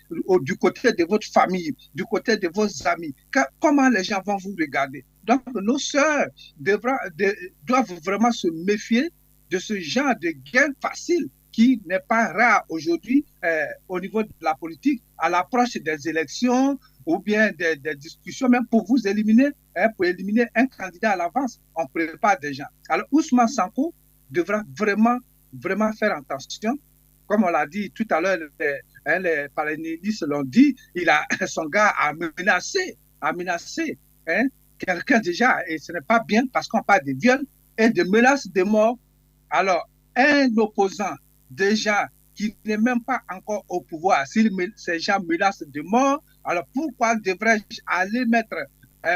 du côté de votre famille, du côté de vos amis? Comment les gens vont vous regarder? Donc, nos sœurs doivent vraiment se méfier de ce genre de gain facile qui n'est pas rare aujourd'hui au niveau de la politique, à l'approche des élections ou bien des discussions, même pour vous éliminer, pour éliminer un candidat à l'avance, on prépare des gens. Alors, Ousmane Sanko devra vraiment faire attention. Comme on l'a dit tout à l'heure, les palénistes l'ont dit, son gars a menacé quelqu'un déjà, et ce n'est pas bien parce qu'on parle de viol et de menaces de mort. Alors, un opposant déjà qui n'est même pas encore au pouvoir, si ces gens menacent de mort, alors pourquoi devrais-je aller mettre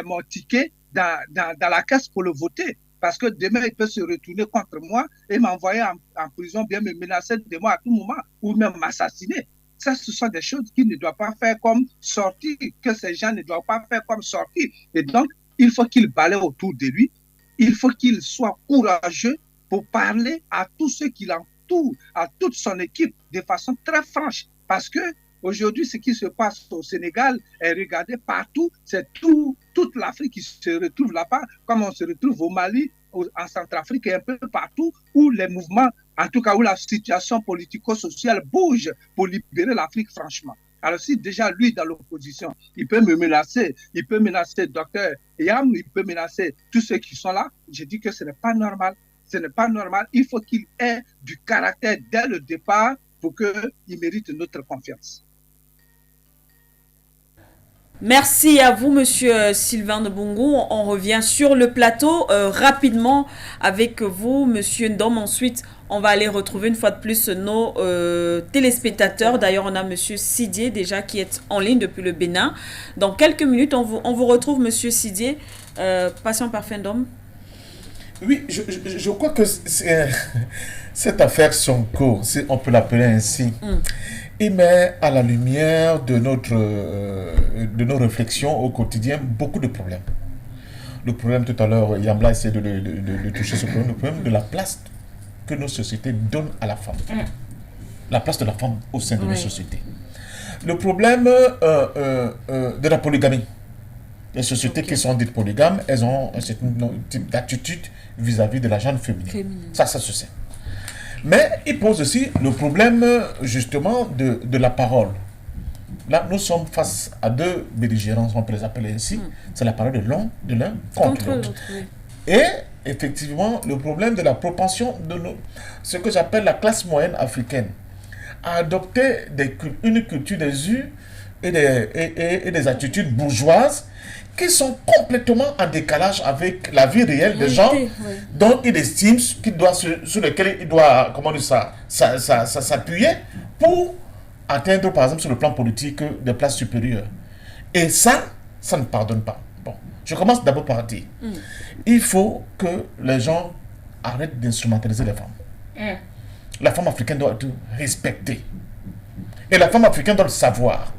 mon ticket dans la caisse pour le voter? Parce que demain, il peut se retourner contre moi et m'envoyer en prison, bien me menacer de moi à tout moment, ou même m'assassiner. Ça, ce sont des choses qu'il ne doit pas faire comme sortir, que ces gens ne doivent pas faire comme sortir. Et donc, il faut qu'il balaie autour de lui. Il faut qu'il soit courageux pour parler à tous ceux qui l'entourent, à toute son équipe, de façon très franche. Parce que Aujourd'hui, ce qui se passe au Sénégal est regardé partout. C'est toute l'Afrique qui se retrouve là-bas, comme on se retrouve au Mali, en Centrafrique et un peu partout où les mouvements, en tout cas où la situation politico-sociale bouge pour libérer l'Afrique, franchement. Alors si déjà lui, dans l'opposition, il peut me menacer, il peut menacer Dr Yam, il peut menacer tous ceux qui sont là, je dis que ce n'est pas normal. Ce n'est pas normal. Il faut qu'il ait du caractère dès le départ pour qu'il mérite notre confiance. Merci à vous, Monsieur Sylvain Ndobongo. On revient sur le plateau rapidement avec vous, Monsieur Ndom. Ensuite, on va aller retrouver une fois de plus nos téléspectateurs. D'ailleurs, on a Monsieur Sidier déjà qui est en ligne depuis le Bénin. Dans quelques minutes, on vous retrouve, Monsieur Sidier. Passion parfait, Ndom. Oui, je crois que cette affaire Sonko, on peut l'appeler ainsi, il met à la lumière de nos réflexions au quotidien beaucoup de problèmes. Le problème, tout à l'heure, Yambla essaie de toucher ce problème, le problème de la place que nos sociétés donnent à la femme. La place de la femme au sein de nos sociétés. Le problème de la polygamie. Les sociétés qui sont dites polygames, elles ont un certain type d'attitude vis-à-vis de la gente féminine. Ça se sait. Mais il pose aussi le problème, justement, de la parole. Là, nous sommes face à deux belligérants, on peut les appeler ainsi. C'est la parole de l'un contre l'autre. Et, effectivement, le problème de la propension de ce que j'appelle la classe moyenne africaine à adopter une culture des us et des attitudes bourgeoises qui sont complètement en décalage avec la vie réelle des gens dont il estime sur lesquels il doit s'appuyer pour atteindre, par exemple, sur le plan politique, des places supérieures. Et ça ne pardonne pas. Bon, je commence d'abord par dire, il faut que les gens arrêtent d'instrumentaliser les femmes. La femme africaine doit être respectée. Et la femme africaine doit le savoir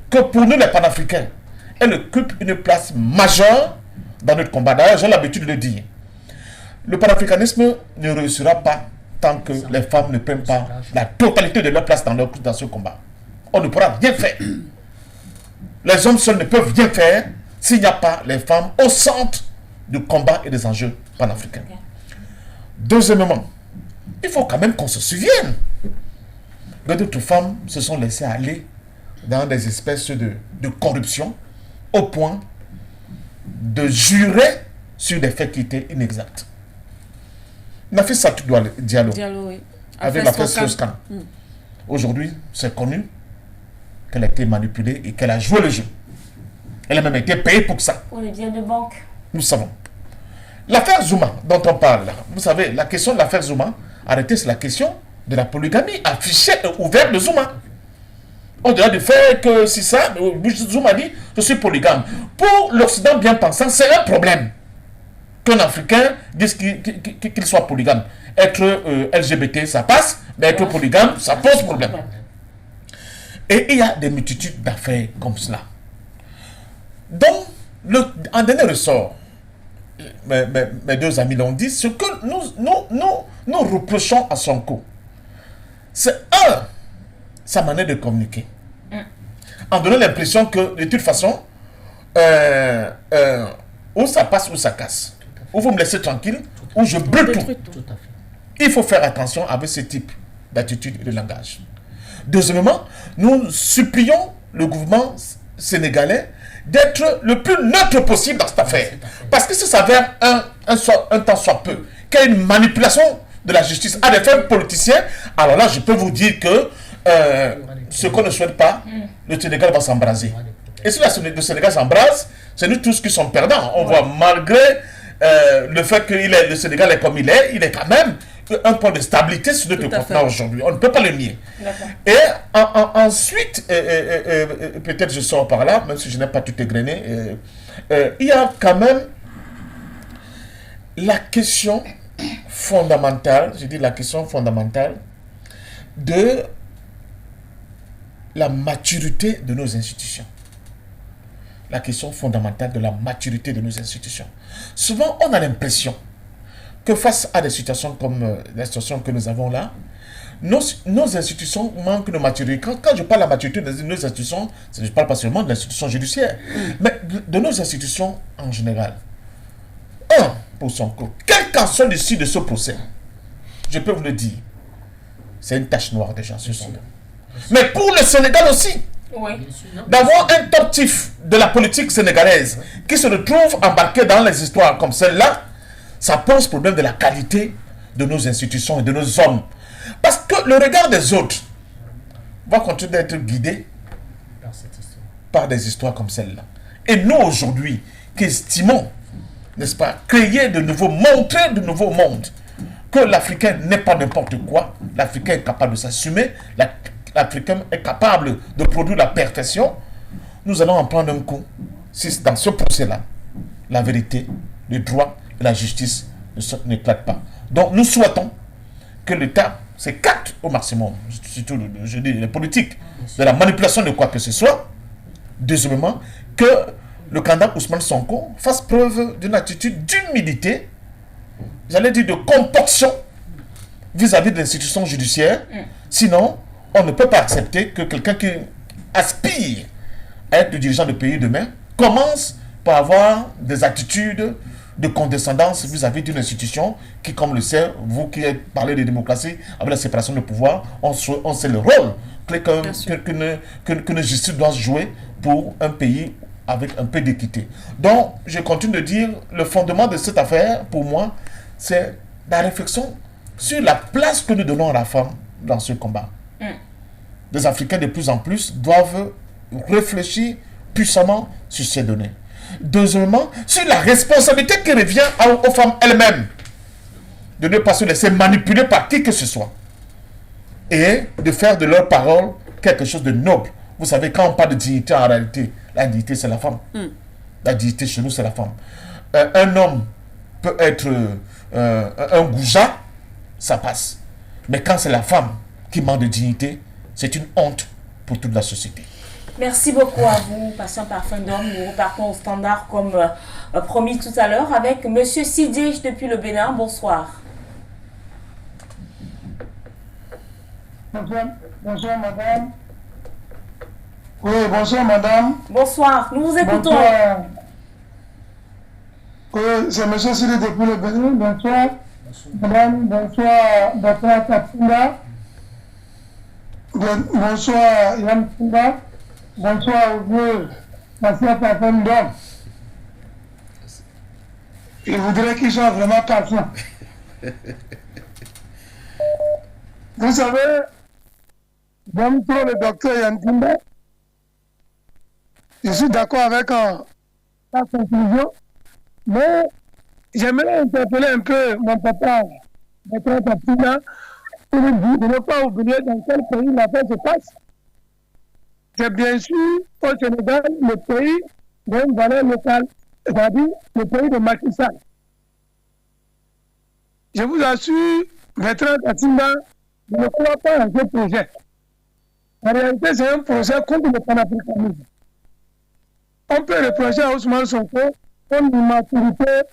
que pour nous, les panafricains, elle occupe une place majeure dans notre combat. D'ailleurs, j'ai l'habitude de le dire. Le panafricanisme ne réussira pas tant que les femmes ne prennent pas la totalité de leur place dans ce combat. On ne pourra rien faire. Les hommes seuls ne peuvent rien faire s'il n'y a pas les femmes au centre du combat et des enjeux panafricains. Deuxièmement, il faut quand même qu'on se souvienne que d'autres femmes se sont laissées aller dans des espèces de corruption au point de jurer sur des faits qui étaient inexacts. Nafissatou Diallo, Oui. avec l'affaire Strauss-Kahn. Aujourd'hui, c'est connu qu'elle a été manipulée et qu'elle a joué le jeu. Elle a même été payée pour ça. Pour le bien de banque. Nous savons. L'affaire Zuma, dont on parle, vous savez, la question de l'affaire Zuma, arrêtez, c'est la question de la polygamie affichée et ouverte de Zuma. Au-delà du fait que si ça, Zuma dit, je suis polygame. Pour l'Occident bien pensant, c'est un problème qu'un Africain dise qu'il soit polygame. Être LGBT, ça passe, mais être polygame, ça pose problème. Et il y a des multitudes d'affaires comme cela. Donc, en dernier ressort, mes deux amis l'ont dit, ce que nous reprochons à Sonko, c'est sa manière de communiquer. En donnant l'impression que, de toute façon, ou ça passe ou ça casse. Ou vous me laissez tranquille, ou je brûle tout. Il faut faire attention avec ce type d'attitude et de langage. Deuxièmement, nous supplions le gouvernement sénégalais d'être le plus neutre possible dans cette affaire. Parce que si ça s'avère un temps soit peu, qu'il y a une manipulation de la justice à des fins politiciens, alors là, je peux vous dire que ce qu'on ne souhaite pas, le Sénégal va s'embraser. Et si le Sénégal s'embrase, c'est nous tous qui sommes perdants. On voit, malgré le fait que le Sénégal est comme il est quand même un point de stabilité sur notre continent aujourd'hui. On ne peut pas le nier. Et ensuite, peut-être je sors par là, même si je n'ai pas tout égrené, il y a quand même la question fondamentale, je dis la question fondamentale de la maturité de nos institutions. La question fondamentale de la maturité de nos institutions. Souvent, on a l'impression que face à des situations comme la situation que nous avons là, nos institutions manquent de maturité. Quand je parle de la maturité de nos institutions, je ne parle pas seulement de l'institution judiciaire, mais de nos institutions en général. Pour Sonko, quel qu'en soit l'issue de ce procès, je peux vous le dire, c'est une tache noire déjà sur son nom. Mais pour le Sénégal aussi, d'avoir un captif de la politique sénégalaise qui se retrouve embarqué dans les histoires comme celle-là, ça pose problème de la qualité de nos institutions et de nos hommes. Parce que le regard des autres va continuer d'être guidé par des histoires comme celle-là. Et nous, aujourd'hui, qui estimons, n'est-ce pas, créer de nouveaux, montrer de nouveaux mondes, que l'Africain n'est pas n'importe quoi, l'Africain est capable de s'assumer, l'Africain est capable de produire la perfection, nous allons en prendre un coup si dans ce procès-là, la vérité, le droit et la justice n'éclatent pas. Donc nous souhaitons que l'État s'écarte au maximum, surtout je dis les politiques, de la manipulation de quoi que ce soit. Deuxièmement, que le candidat Ousmane Sonko fasse preuve d'une attitude d'humilité, j'allais dire de comportement vis-à-vis de l'institution judiciaire. Sinon, on ne peut pas accepter que quelqu'un qui aspire à être le dirigeant du pays demain commence par avoir des attitudes de condescendance vis-à-vis d'une institution qui, comme le sait, vous qui parlez de démocratie, avec la séparation de pouvoir, on sait le rôle qu'une justice doit jouer pour un pays avec un peu d'équité. Donc, je continue de dire, le fondement de cette affaire, pour moi, c'est la réflexion sur la place que nous donnons à la femme dans ce combat. Les Africains, de plus en plus, doivent réfléchir puissamment sur ces données. Deuxièmement, sur la responsabilité qui revient aux femmes elles-mêmes, de ne pas se laisser manipuler par qui que ce soit, et de faire de leurs paroles quelque chose de noble. Vous savez, quand on parle de dignité, en réalité, la dignité, c'est la femme. La dignité chez nous, c'est la femme. Un homme peut être un goujat, ça passe. Mais quand c'est la femme qui manque de dignité, c'est une honte pour toute la société. Merci beaucoup à vous, Patient Parfum d'Homme. Nous repartons au standard comme promis tout à l'heure avec M. Sidej depuis le Bénin. Bonsoir. Bonsoir, madame. Oui, bonsoir, madame. Bonsoir, nous vous écoutons. Bonsoir. Oui, c'est M. Sidej depuis le Bénin. Bonsoir, madame. Bonsoir, Dr. Katsunda. Bonsoir, Yann Koumba. Bonsoir au vieux Patient Parfum d'Homme. Je voudrais qu'ils soient vraiment patients. Vous savez, j'aime trop le docteur Yann Koumba. Je suis d'accord avec sa conclusion, mais j'aimerais interpeller un peu mon papa, docteur Katsunda, pour lui dire de ne pas oublier dans quel pays l'affaire se passe. C'est bien sûr au Sénégal, le pays d'une valeur locale, c'est-à-dire le pays de Macky Sall. Je vous assure, Bertrand Katsunda, je ne crois pas à ce projet. En réalité, c'est un projet contre le panafricanisme. On peut reprocher à Ousmane Sonko son immaturité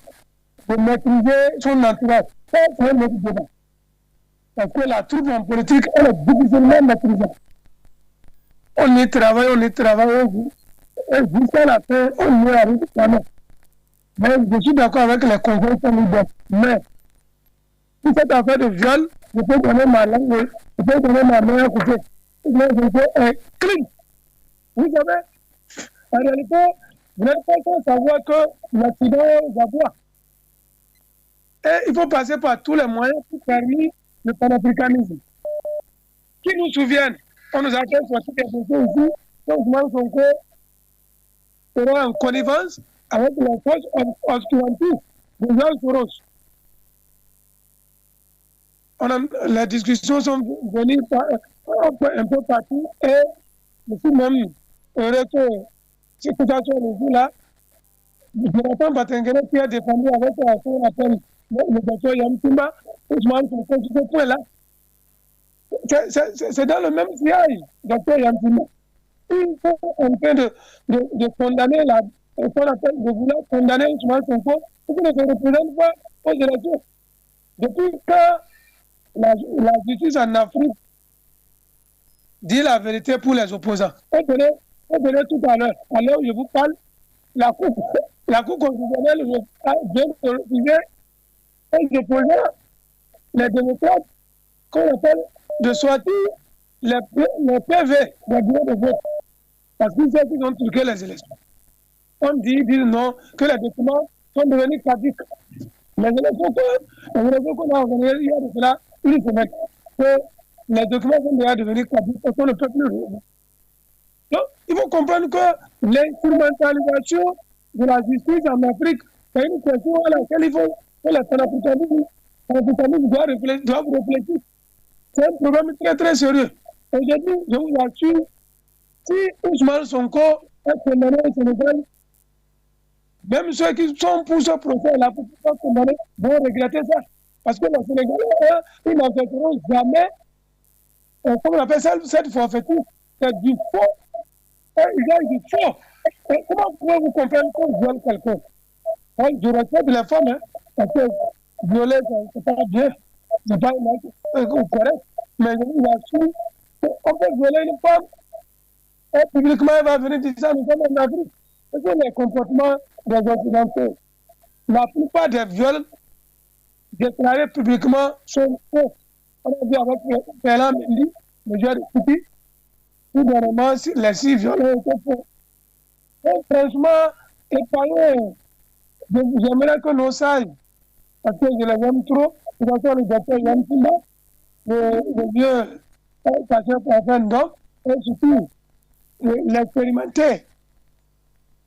de maîtriser son entourage. Ça, c'est un autre débat. Parce que la troupe en politique, elle est difficilement maîtrisée. On y travaille, et jusqu'à la fin, on y arrive jamais. Mais je suis d'accord avec les conseils qu'on nous donne. Mais, si cette affaire de viol, je peux donner ma langue, je peux donner ma main à côté. Mais je fais un clic. Vous savez, en réalité, vous n'êtes pas sans savoir que l'accident va voir. Et il faut passer par tous les moyens pour permettre le panafricanisme. Qui nous souviennent, on nous a fait sortir des dossiers ici, Ousmane Sonko sera en connivence avec les forces obscurantistes de Jean Soros. Les discussions sont venues un peu partout et je suis même heureux que cette situation le jour là, Jonathan Batengere qui a défendu avec ce qu'on appelle le docteur Yann Koumba, Ousmane Sonko sur ce point là. C'est dans le même sillage, docteur Yann Koumba. Ils sont en train de condamner de vouloir condamner Ousmane Sonko pour qu'il ne se représente pas aux élections. depuis que la justice en Afrique dit la vérité pour les opposants. On donnait tout à l'heure où je vous parle, la Cour constitutionnelle vient de refuser aux opposants, les démocrates, qu'on appelle de sortir les PV, les bureaux de vote, parce qu'ils savent qu'ils ont truqué les élections. On dit non, que les documents sont devenus caducs. Les élections qu'on a organisées il y a de cela une semaine, que les documents sont déjà devenus caducs et qu'on ne peut plus revenir. Donc, il faut comprendre que l'instrumentalisation de la justice en Afrique, c'est une question à laquelle il faut que les panafricanistes doivent réfléchir. C'est un problème très très sérieux. Aujourd'hui, je vous assure, si Ousmane Sonko est condamné au Sénégal, même ceux qui sont pour ce procès-là, pour être condamnés, vont regretter ça. Parce que les Sénégalais, ils n'accepteront jamais, comme on appelle ça, cette forfaiture, c'est du faux. Il y a du faux. Comment pouvez-vous comprendre qu'on viole quelqu'un? Je respecte les femmes, hein, parce que violer, c'est pas bien, c'est pas correct. Mais je vous assure qu'on peut violer une femme, et publiquement, elle va venir dire ça, nous sommes en Afrique. C'est les comportements des Occidentaux. La plupart des viols déclarés publiquement sont faux. On a vu avec Pélan Mendy, le joueur de Koupi, tout dernièrement, les 6 violents étaient faux. Donc, franchement, j'aimerais que nos sages, parce que je les aime trop, de toute façon, le docteur Yann Timba, le vieux pasteur Parfait Ndom, et surtout, l'expérimenter.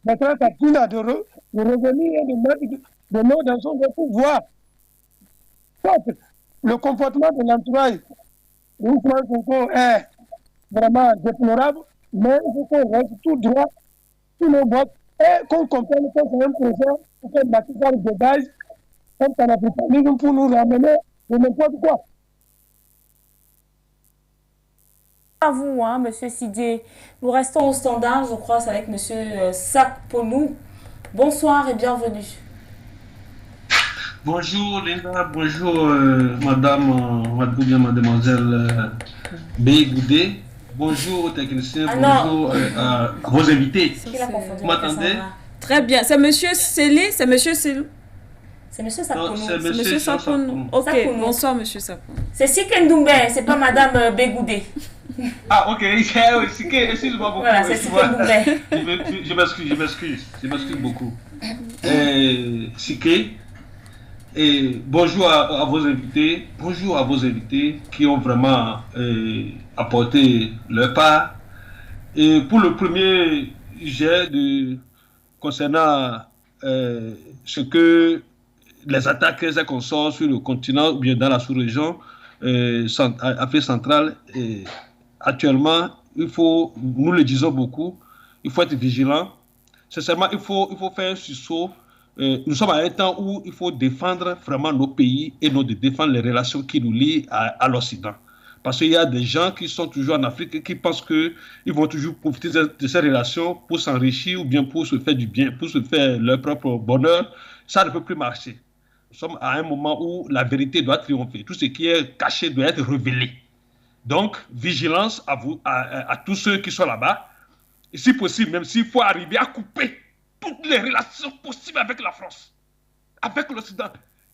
Maintenant, Katina de revenir et de mettre de l'eau dans son pouvoir. Le comportement de l'entourage, Ousmane Sonko est vraiment déplorable, mais il faut qu'on reste tout droit, tous nos votes, et qu'on comprenne que c'est un procès pour faire bâtissage de base, comme panafricanisme, pour nous ramener de n'importe quoi. À vous, hein, Monsieur Sidé. Nous restons au standard, je crois, avec Monsieur Sakponou. Bonsoir et bienvenue. Bonjour Linda, bonjour mademoiselle Bégoudé. Bonjour aux techniciens, bonjour à vos invités. Vous m'entendez? Très bien. C'est Monsieur Sélé, c'est Monsieur Sélou. C'est Monsieur Sakponou. C'est Monsieur Sakponou. Ok, Sakponou. Bonsour Monsieur Sakponou. C'est Sikendoumbe, c'est pas Madame Bégoudé. Ah ok, excuse-moi beaucoup. Voilà, c'est Sikendoumbe. Je m'excuse beaucoup. Siké, et bonjour à vos invités, qui ont vraiment apporté leur part. Et pour le premier jet concernant ce que les attaques et consorts sur le continent ou bien dans la sous-région Afrique centrale, actuellement, nous le disons beaucoup, il faut être vigilant. Sincèrement, il faut faire un sursaut. Nous sommes à un temps où il faut défendre vraiment nos pays et non de défendre les relations qui nous lient à l'Occident. Parce qu'il y a des gens qui sont toujours en Afrique et qui pensent qu'ils vont toujours profiter de ces relations pour s'enrichir ou bien pour se faire du bien, pour se faire leur propre bonheur. Ça ne peut plus marcher. Nous sommes à un moment où la vérité doit triompher. Tout ce qui est caché doit être révélé. Donc, vigilance à tous ceux qui sont là-bas. Et si possible, même s'il faut arriver à couper toutes les relations possibles avec la France, avec l'Occident.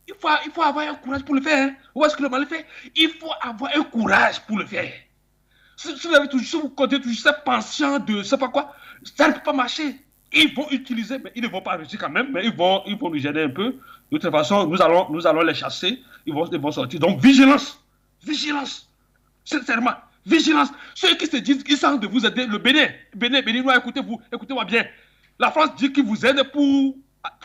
Il faut avoir un courage pour le faire. Hein. Où est-ce que le mal est fait? Il faut avoir un courage pour le faire. Si vous comptez toujours cette pension de je ne sais pas quoi, ça ne peut pas marcher. Ils vont utiliser, mais ils ne vont pas réussir quand même, mais ils vont nous gêner un peu. De toute façon, nous allons les chasser. Ils vont sortir. Donc, vigilance. Vigilance. Sincèrement, vigilance. Ceux qui se disent qu'ils sont de vous aider, le Béninois, écoutez-moi bien. La France dit qu'il vous aide pour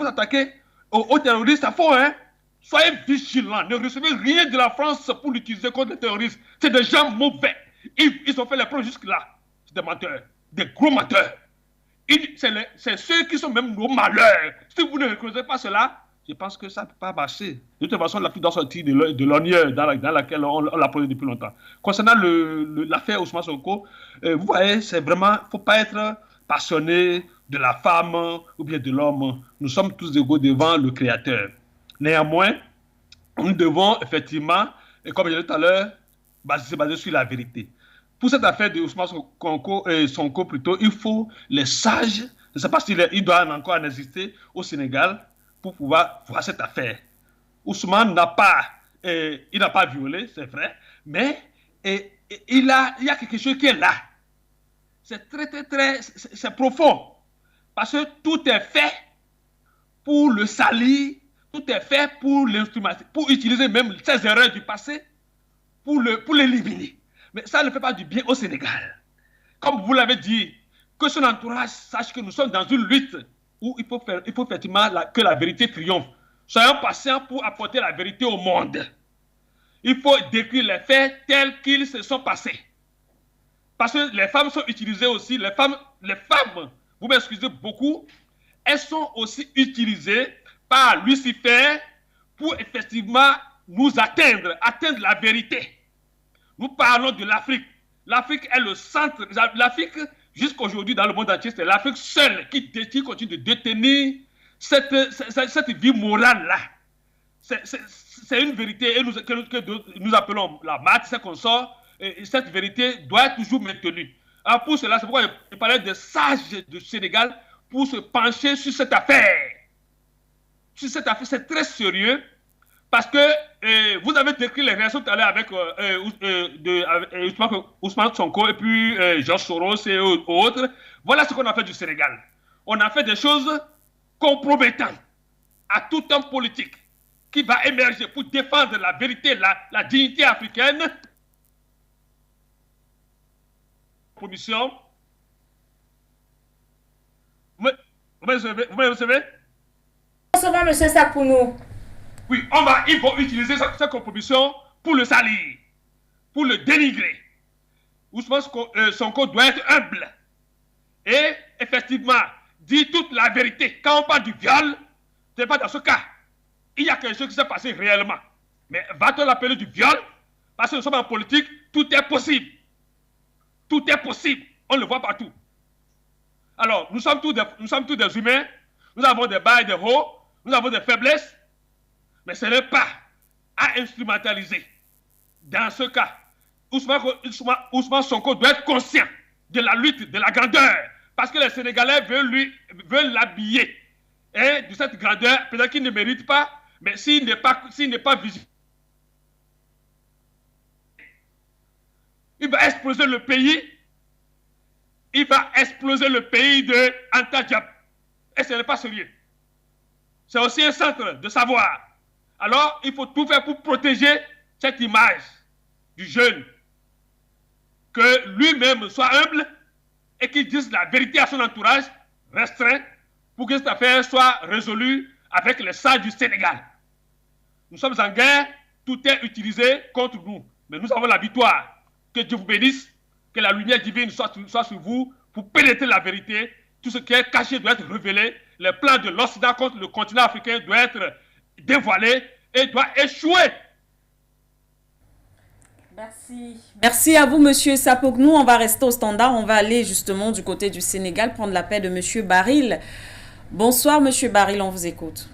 attaquer aux terroristes à fond, hein. Soyez vigilants. Ne recevez rien de la France pour l'utiliser contre les terroristes. C'est des gens mauvais. Ils ont fait les preuves jusque-là. C'est des menteurs. Des gros menteurs. C'est ceux qui sont même nos malheurs. Si vous ne reconnaissez pas cela, je pense que ça ne peut pas marcher. De toute façon, l'Afrique doit sortir de l'ornière dans laquelle on l'a posé depuis longtemps. Concernant l'affaire Ousmane Sonko, vous voyez, c'est vraiment, il ne faut pas être passionné de la femme ou bien de l'homme. Nous sommes tous égaux devant le Créateur. Néanmoins, nous devons effectivement, et comme je l'ai dit tout à l'heure, se baser sur la vérité. Pour cette affaire de Ousmane Sonko plutôt, il faut les sages, je ne sais pas s'il doit encore en exister au Sénégal pour pouvoir voir cette affaire. Ousmane n'a pas violé, c'est vrai, mais il y a quelque chose qui est là. C'est c'est profond. Parce que tout est fait pour le salir, tout est fait pour l'instrumenter, pour utiliser même ses erreurs du passé, pour l'éliminer. Mais ça ne fait pas du bien au Sénégal. Comme vous l'avez dit, que son entourage sache que nous sommes dans une lutte où il faut effectivement que la vérité triomphe. Soyons patients pour apporter la vérité au monde. Il faut décrire les faits tels qu'ils se sont passés. Parce que les femmes sont utilisées aussi, les femmes, vous m'excusez beaucoup, elles sont aussi utilisées par Lucifer pour effectivement nous atteindre la vérité. Nous parlons de l'Afrique. L'Afrique est le centre. L'Afrique, jusqu'aujourd'hui, dans le monde entier, c'est l'Afrique seule qui continue de détenir cette vie morale-là. C'est une vérité que nous appelons la maths, c'est qu'on sort. Et cette vérité doit être toujours maintenue. Alors pour cela, c'est pourquoi je parlais des sages du Sénégal pour se pencher sur cette affaire. Sur cette affaire, c'est très sérieux. Parce que vous avez décrit les réactions tout à l'heure avec Ousmane Sonko et puis Georges Soros et autres. Voilà ce qu'on a fait du Sénégal. On a fait des choses compromettantes à tout homme politique qui va émerger pour défendre la vérité, la dignité africaine. Commission. Vous me recevez? Recevons M. Sapounou. Oui, ils vont utiliser cette compromission pour le salir, pour le dénigrer. Ousmane Sonko doit être humble et effectivement dire toute la vérité. Quand on parle du viol, ce n'est pas dans ce cas. Il y a quelque chose qui s'est passé réellement. Mais va-t-on l'appeler du viol? Parce que nous sommes en politique, tout est possible. Tout est possible. On le voit partout. Alors, nous sommes tous des humains. Nous avons des bas et des hauts. Nous avons des faiblesses. Mais ce n'est pas à instrumentaliser. Dans ce cas, Ousmane Sonko doit être conscient de la lutte, de la grandeur. Parce que les Sénégalais veulent l'habiller. Et de cette grandeur, peut-être qu'il ne mérite pas, mais s'il n'est pas visible, il va exploser le pays. Il va exploser le pays de Anta Diop. Et ce n'est pas sérieux. C'est aussi un centre de savoir. Alors, il faut tout faire pour protéger cette image du jeune. Que lui-même soit humble et qu'il dise la vérité à son entourage restreint pour que cette affaire soit résolue avec les sages du Sénégal. Nous sommes en guerre, tout est utilisé contre nous. Mais nous avons la victoire. Que Dieu vous bénisse, que la lumière divine soit sur vous pour pénétrer la vérité. Tout ce qui est caché doit être révélé. Les plans de l'Occident contre le continent africain doivent être dévoilés et doivent échouer. Merci. Merci à vous, Monsieur Sapognou. On va rester au standard. On va aller justement du côté du Sénégal prendre l'appel de Monsieur Baril. Bonsoir, Monsieur Baril, on vous écoute.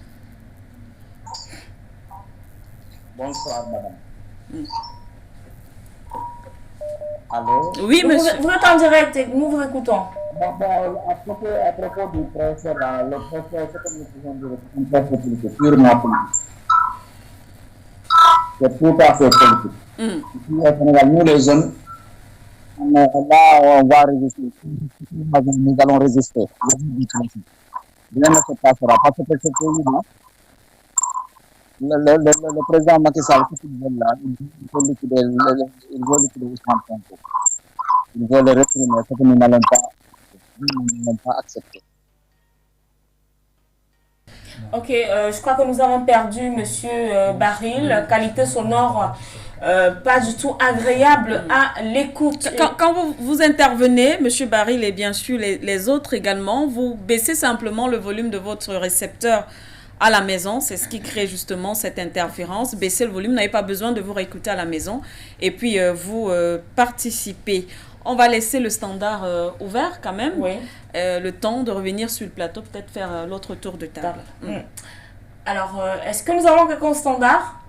Bonsoir, madame. Allô? Oui, monsieur. Vous êtes en direct et nous vous écoutons. À propos du procès, le procès, c'est comme nous faisons dire, un procès politique, purement politique. C'est tout à fait politique. Ici au Sénégal, nous les jeunes, là on va résister. Nous allons résister. Rien ne se passera parce que ce pays-là, le président Macky Sall, ce qu'il veut là, il veut liquider Ousmane Sonko. Il veut le réprimer, ce que nous n'allons pas accepter. Ok, je crois que nous avons perdu Monsieur Baril, qualité sonore pas du tout agréable à l'écoute. Quand vous intervenez, Monsieur Baril et bien sûr les autres également, vous baissez simplement le volume de votre récepteur à la maison. C'est ce qui crée justement cette interférence. Baissez le volume, vous n'avez pas besoin de vous réécouter à la maison. Et puis vous participez. On va laisser le standard ouvert quand même. Oui. Le temps de revenir sur le plateau, peut-être faire l'autre tour de table. Alors, est-ce que nous avons quelqu'un au standard?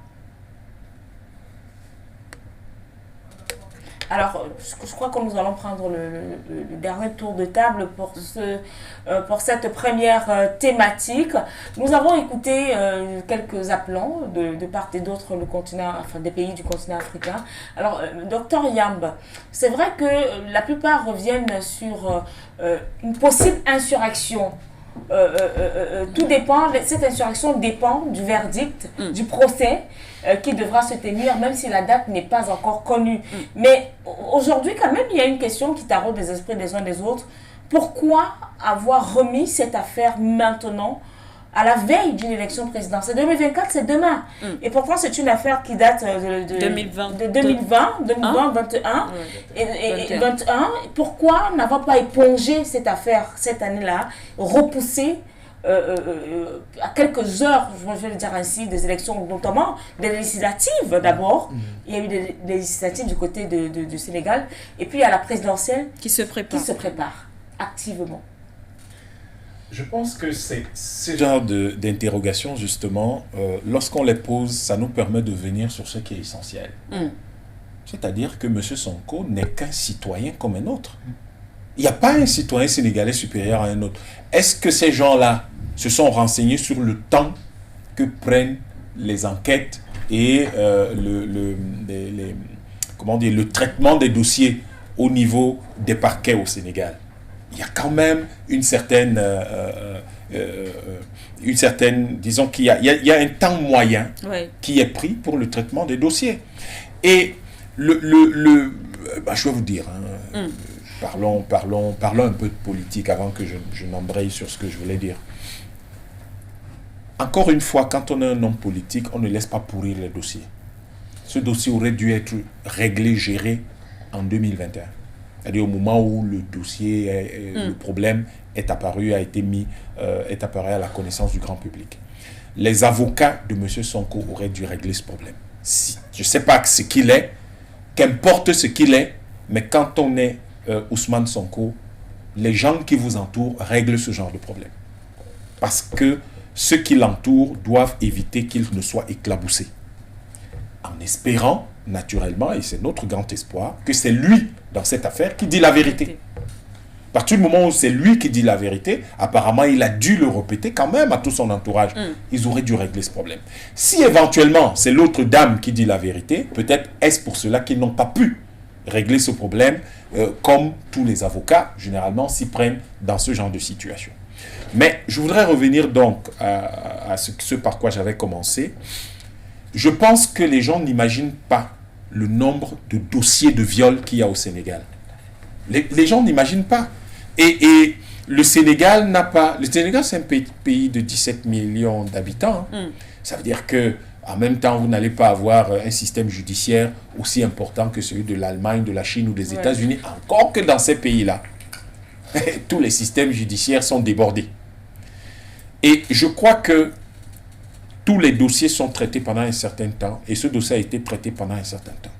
Alors, je crois que nous allons prendre le dernier tour de table pour cette première thématique. Nous avons écouté quelques appelants de part et d'autre des pays du continent africain. Alors, docteur Yamb, c'est vrai que la plupart reviennent sur une possible insurrection. Tout dépend, cette insurrection dépend du verdict, du procès qui devra se tenir, même si la date n'est pas encore connue. Mais aujourd'hui, quand même, il y a une question qui taraude les esprits des uns des autres. Pourquoi avoir remis cette affaire maintenant, à la veille d'une élection présidentielle? 2024, c'est demain. Et pourtant, c'est une affaire qui date de 2021. Et 21. Pourquoi n'avoir pas épongé cette affaire cette année-là, repoussé à quelques heures, je vais le dire ainsi, des élections, notamment des législatives d'abord. Il y a eu des législatives du côté du Sénégal. Et puis, il y a la présidentielle qui se prépare activement. Je pense que c'est ce genre d'interrogation, justement, lorsqu'on les pose, ça nous permet de venir sur ce qui est essentiel. C'est-à-dire que M. Sonko n'est qu'un citoyen comme un autre. Il n'y a pas un citoyen sénégalais supérieur à un autre. Est-ce que ces gens-là se sont renseignés sur le temps que prennent les enquêtes et le traitement des dossiers au niveau des parquets au Sénégal? Il y a quand même une certaine, disons qu'il y a un temps moyen qui est pris pour le traitement des dossiers. Et je vais vous dire, parlons un peu de politique avant que je n'embraye sur ce que je voulais dire. Encore une fois, quand on est un homme politique, on ne laisse pas pourrir les dossiers. Ce dossier aurait dû être réglé, géré en 2021. C'est-à-dire au moment où le dossier, le problème est apparu, est apparu à la connaissance du grand public. Les avocats de M. Sonko auraient dû régler ce problème. Je ne sais pas ce qu'il est, qu'importe ce qu'il est, mais quand on est Ousmane Sonko, les gens qui vous entourent règlent ce genre de problème. Parce que ceux qui l'entourent doivent éviter qu'il ne soit éclaboussé. En espérant, naturellement, et c'est notre grand espoir, que c'est lui, dans cette affaire, qui dit la vérité. À partir du moment où c'est lui qui dit la vérité, apparemment, il a dû le répéter quand même à tout son entourage. Ils auraient dû régler ce problème. Si éventuellement, c'est l'autre dame qui dit la vérité, peut-être est-ce pour cela qu'ils n'ont pas pu régler ce problème, comme tous les avocats, généralement, s'y prennent dans ce genre de situation. Mais je voudrais revenir donc à ce par quoi j'avais commencé. Je pense que les gens n'imaginent pas le nombre de dossiers de viol qu'il y a au Sénégal. Les gens n'imaginent pas. Et le Sénégal n'a pas... Le Sénégal, c'est un pays de 17 millions d'habitants. Ça veut dire que en même temps, vous n'allez pas avoir un système judiciaire aussi important que celui de l'Allemagne, de la Chine ou des États-Unis. Encore que dans ces pays-là, tous les systèmes judiciaires sont débordés. Et je crois que tous les dossiers sont traités pendant un certain temps, et ce dossier a été traité pendant un certain temps.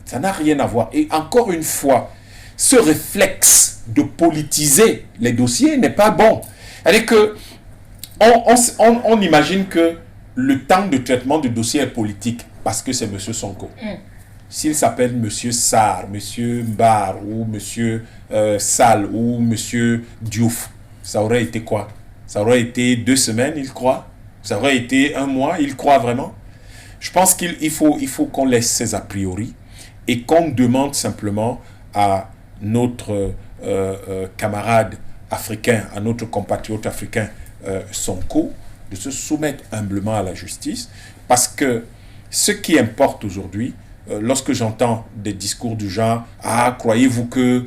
Ça n'a rien à voir. Et encore une fois, ce réflexe de politiser les dossiers n'est pas bon. C'est-à-dire que on imagine que le temps de traitement du dossier est politique parce que c'est M. Sonko. S'il s'appelle M. Sarr, M. Mbar ou M. Sall ou M. Diouf, ça aurait été quoi? Ça aurait été 2 semaines, il croit? Ça aurait été 1 mois, il croit vraiment? Je pense qu'il faut qu'on laisse ces a priori et qu'on demande simplement à notre camarade africain, à notre compatriote africain Sonko, de se soumettre humblement à la justice, parce que ce qui importe aujourd'hui, lorsque j'entends des discours du genre « Ah, croyez-vous que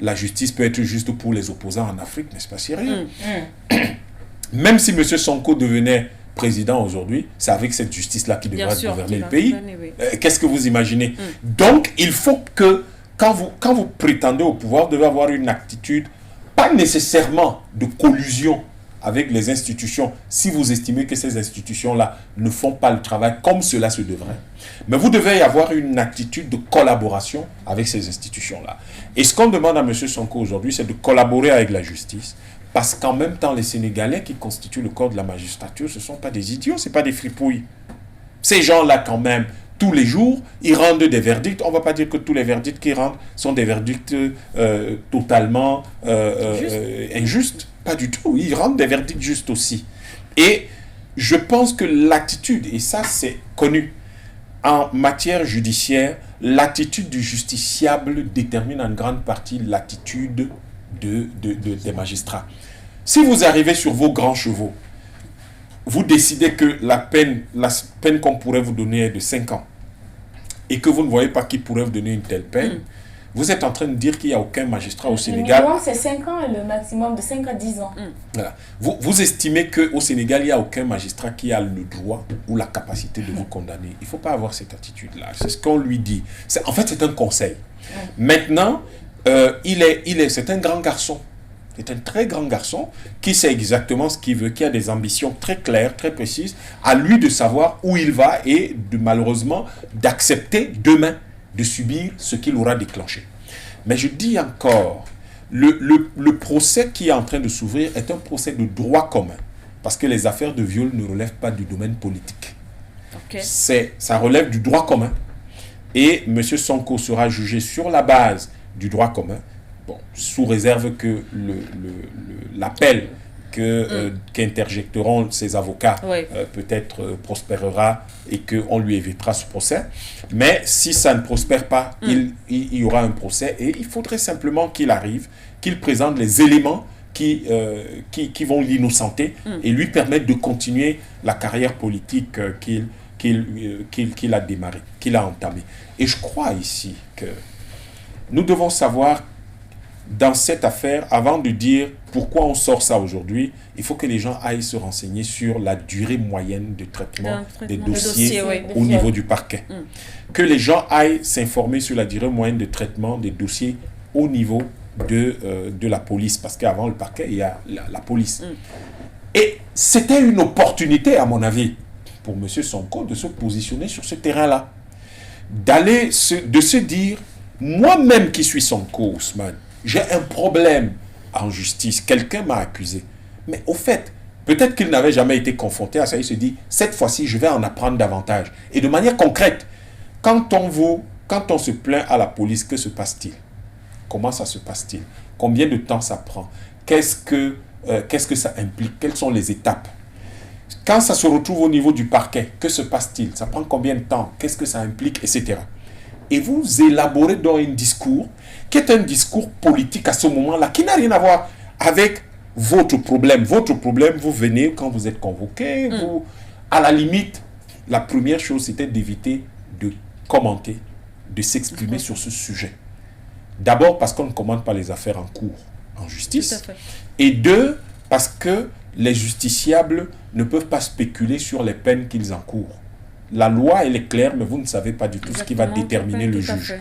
la justice peut être juste pour les opposants en Afrique ?» N'est-ce pas sérieux? Même si M. Sonko devenait président aujourd'hui, c'est avec cette justice-là qu'il devra gouverner le pays. Qu'est-ce que vous imaginez? Donc, il faut que, quand vous prétendez au pouvoir, vous devez avoir une attitude, pas nécessairement de collusion avec les institutions, si vous estimez que ces institutions-là ne font pas le travail comme cela se devrait. Mais vous devez avoir une attitude de collaboration avec ces institutions-là. Et ce qu'on demande à M. Sonko aujourd'hui, c'est de collaborer avec la justice, parce qu'en même temps, les Sénégalais qui constituent le corps de la magistrature, ce ne sont pas des idiots, ce ne sont pas des fripouilles. Ces gens-là, quand même, tous les jours, ils rendent des verdicts. On ne va pas dire que tous les verdicts qu'ils rendent sont des verdicts totalement injustes. Pas du tout. Ils rendent des verdicts justes aussi. Et je pense que l'attitude, et ça c'est connu, en matière judiciaire, l'attitude du justiciable détermine en grande partie l'attitude des magistrats. Si vous arrivez sur vos grands chevaux, vous décidez que la peine qu'on pourrait vous donner est de 5 ans et que vous ne voyez pas qui pourrait vous donner une telle peine, vous êtes en train de dire qu'il n'y a aucun magistrat au Sénégal. Le minimum, c'est 5 ans et le maximum de 5 à 10 ans. Voilà. Vous estimez qu'au Sénégal, il n'y a aucun magistrat qui a le droit ou la capacité de vous condamner. Il ne faut pas avoir cette attitude-là. C'est ce qu'on lui dit. En fait, c'est un conseil. Maintenant, c'est un grand garçon. C'est un très grand garçon qui sait exactement ce qu'il veut, qui a des ambitions très claires, très précises. À lui de savoir où il va et malheureusement d'accepter demain de subir ce qu'il aura déclenché. Mais je dis encore, le procès qui est en train de s'ouvrir est un procès de droit commun. Parce que les affaires de viol ne relèvent pas du domaine politique. Ça relève du droit commun. Et M. Sonko sera jugé sur la base du droit commun. Bon, sous réserve que l'appel qu'interjecteront ses avocats peut-être prospérera et qu'on lui évitera ce procès. Mais si ça ne prospère pas, il y aura un procès et il faudrait simplement qu'il arrive, qu'il présente les éléments qui vont l'innocenter et lui permettre de continuer la carrière politique qu'il a démarrée, qu'il a entamée. Et je crois ici que nous devons savoir dans cette affaire, avant de dire pourquoi on sort ça aujourd'hui, il faut que les gens aillent se renseigner sur la durée moyenne de traitement des dossiers au niveau du parquet. Que les gens aillent s'informer sur la durée moyenne de traitement des dossiers au niveau de la police. Parce qu'avant le parquet, il y a la police. Et c'était une opportunité, à mon avis, pour M. Sonko de se positionner sur ce terrain-là. De se dire, moi-même qui suis Sonko, Ousmane, j'ai un problème en justice, quelqu'un m'a accusé. Mais au fait, peut-être qu'il n'avait jamais été confronté à ça, il se dit, cette fois-ci, je vais en apprendre davantage. Et de manière concrète, quand on se plaint à la police, que se passe-t-il? Comment ça se passe-t-il? Combien de temps ça prend? Qu'est-ce que ça implique? Quelles sont les étapes? Quand ça se retrouve au niveau du parquet, que se passe-t-il? Ça prend combien de temps? Qu'est-ce que ça implique? Etc. Et vous élaborez dans un discours qui est un discours politique à ce moment-là, qui n'a rien à voir avec votre problème. Votre problème, vous venez quand vous êtes convoqué, à la limite, la première chose, c'était d'éviter de commenter, de s'exprimer sur ce sujet. D'abord parce qu'on ne commente pas les affaires en cours en justice. Et deux, parce que les justiciables ne peuvent pas spéculer sur les peines qu'ils encourent. La loi, elle est claire, mais vous ne savez pas du tout ce qui va déterminer le juge.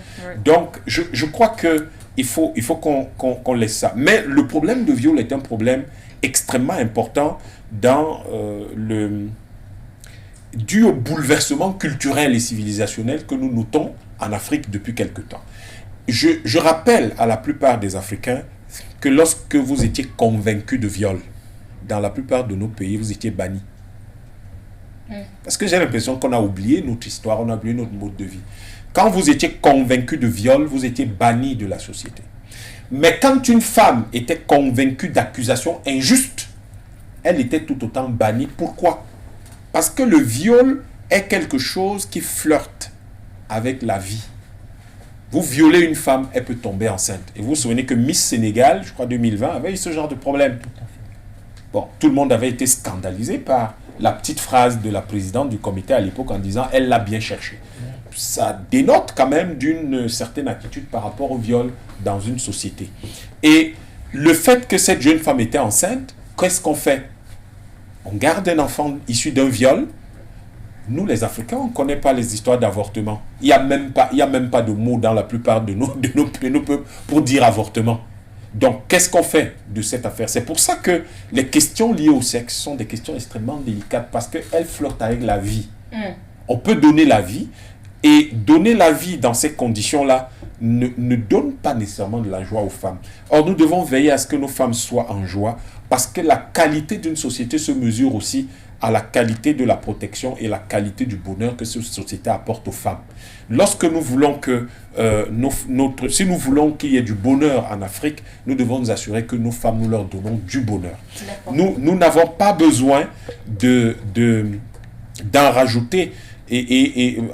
Donc, je crois qu'il faut qu'on laisse ça. Mais le problème de viol est un problème extrêmement important dû au bouleversement culturel et civilisationnel que nous notons en Afrique depuis quelque temps. Je rappelle à la plupart des Africains que lorsque vous étiez convaincus de viol, dans la plupart de nos pays, vous étiez bannis. Parce que j'ai l'impression qu'on a oublié notre histoire, on a oublié notre mode de vie. Quand vous étiez convaincu de viol, vous étiez banni de la société. Mais quand une femme était convaincue d'accusations injustes, elle était tout autant bannie. Pourquoi? Parce que le viol est quelque chose qui flirte avec la vie. Vous violez une femme, elle peut tomber enceinte. Et vous vous souvenez que Miss Sénégal, je crois 2020, avait eu ce genre de problème. Bon, tout le monde avait été scandalisé par la petite phrase de la présidente du comité à l'époque en disant « elle l'a bien cherché ». Ça dénote quand même d'une certaine attitude par rapport au viol dans une société. Et le fait que cette jeune femme était enceinte, qu'est-ce qu'on fait? On garde un enfant issu d'un viol. Nous, les Africains, on ne connaît pas les histoires d'avortement. Il n'y a même pas de mots dans la plupart de nos peuples pour dire avortement. Donc, qu'est-ce qu'on fait de cette affaire? C'est pour ça que les questions liées au sexe sont des questions extrêmement délicates parce qu'elles flottent avec la vie. On peut donner la vie. Et donner la vie dans ces conditions-là ne donne pas nécessairement de la joie aux femmes. Or, nous devons veiller à ce que nos femmes soient en joie, parce que la qualité d'une société se mesure aussi à la qualité de la protection et la qualité du bonheur que cette société apporte aux femmes. Lorsque nous voulons que si nous voulons qu'il y ait du bonheur en Afrique, nous devons nous assurer que nos femmes, nous leur donnons du bonheur. Nous n'avons pas besoin d'en rajouter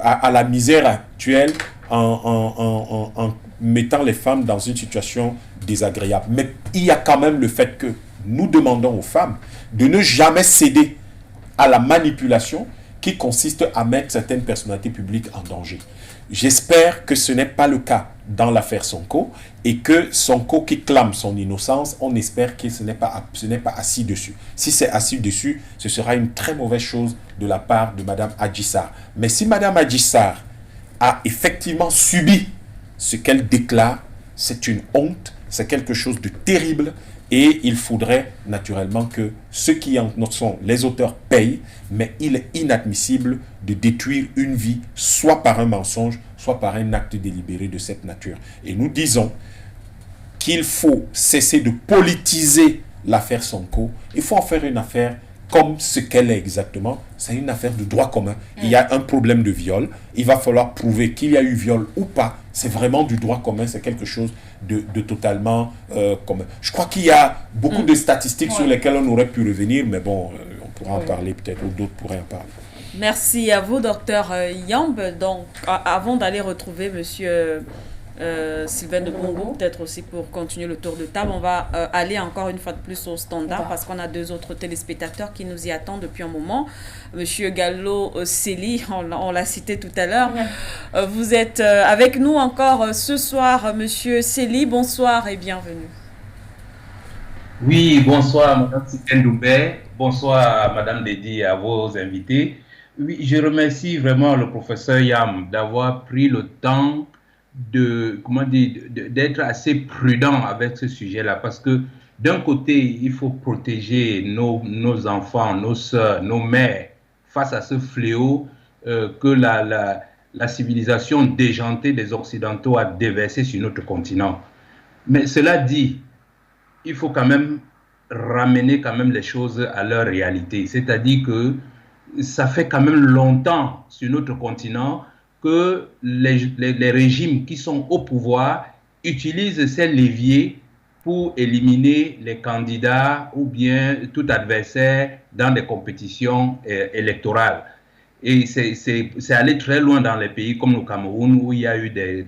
à la misère actuelle en mettant les femmes dans une situation désagréable. Mais il y a quand même le fait que nous demandons aux femmes de ne jamais céder à la manipulation qui consiste à mettre certaines personnalités publiques en danger. J'espère que ce n'est pas le cas dans l'affaire Sonko et que Sonko qui clame son innocence, on espère que ce n'est pas assis dessus. Si c'est assis dessus, ce sera une très mauvaise chose de la part de Mme Adji Sarr. Mais si Mme Adji Sarr a effectivement subi ce qu'elle déclare, c'est une honte, c'est quelque chose de terrible. Et il faudrait naturellement que ceux qui en sont les auteurs payent, mais il est inadmissible de détruire une vie, soit par un mensonge, soit par un acte délibéré de cette nature. Et nous disons qu'il faut cesser de politiser l'affaire Sonko. Il faut en faire une affaire comme ce qu'elle est exactement. C'est une affaire de droit commun. Il y a un problème de viol. Il va falloir prouver qu'il y a eu viol ou pas. C'est vraiment du droit commun. C'est quelque chose de totalement commun. Je crois qu'il y a beaucoup de statistiques sur lesquelles on aurait pu revenir, mais bon, on pourra en parler peut-être, ou d'autres pourraient en parler. Merci à vous, docteur Yamb. Donc, avant d'aller retrouver monsieur Sylvain de Bongo, peut-être aussi pour continuer le tour de table, on va aller encore une fois de plus au standard parce qu'on a 2 autres téléspectateurs qui nous y attendent depuis un moment. Monsieur Gallo Célie, on l'a cité tout à l'heure. Vous êtes avec nous encore ce soir, monsieur Célie. Bonsoir et bienvenue. Oui, bonsoir madame Sylvain Doumbé. Bonsoir madame Dédi et à vos invités. Oui, je remercie vraiment le professeur Yamb d'avoir pris le temps d'être assez prudent avec ce sujet-là, parce que d'un côté, il faut protéger nos enfants, nos sœurs, nos mères face à ce fléau que la civilisation déjantée des Occidentaux a déversé sur notre continent. Mais cela dit, il faut quand même ramener quand même les choses à leur réalité. C'est-à-dire que ça fait quand même longtemps sur notre continent que les régimes qui sont au pouvoir utilisent ces leviers pour éliminer les candidats ou bien tout adversaire dans des compétitions électorales. Et c'est allé très loin dans les pays comme le Cameroun, où il y a eu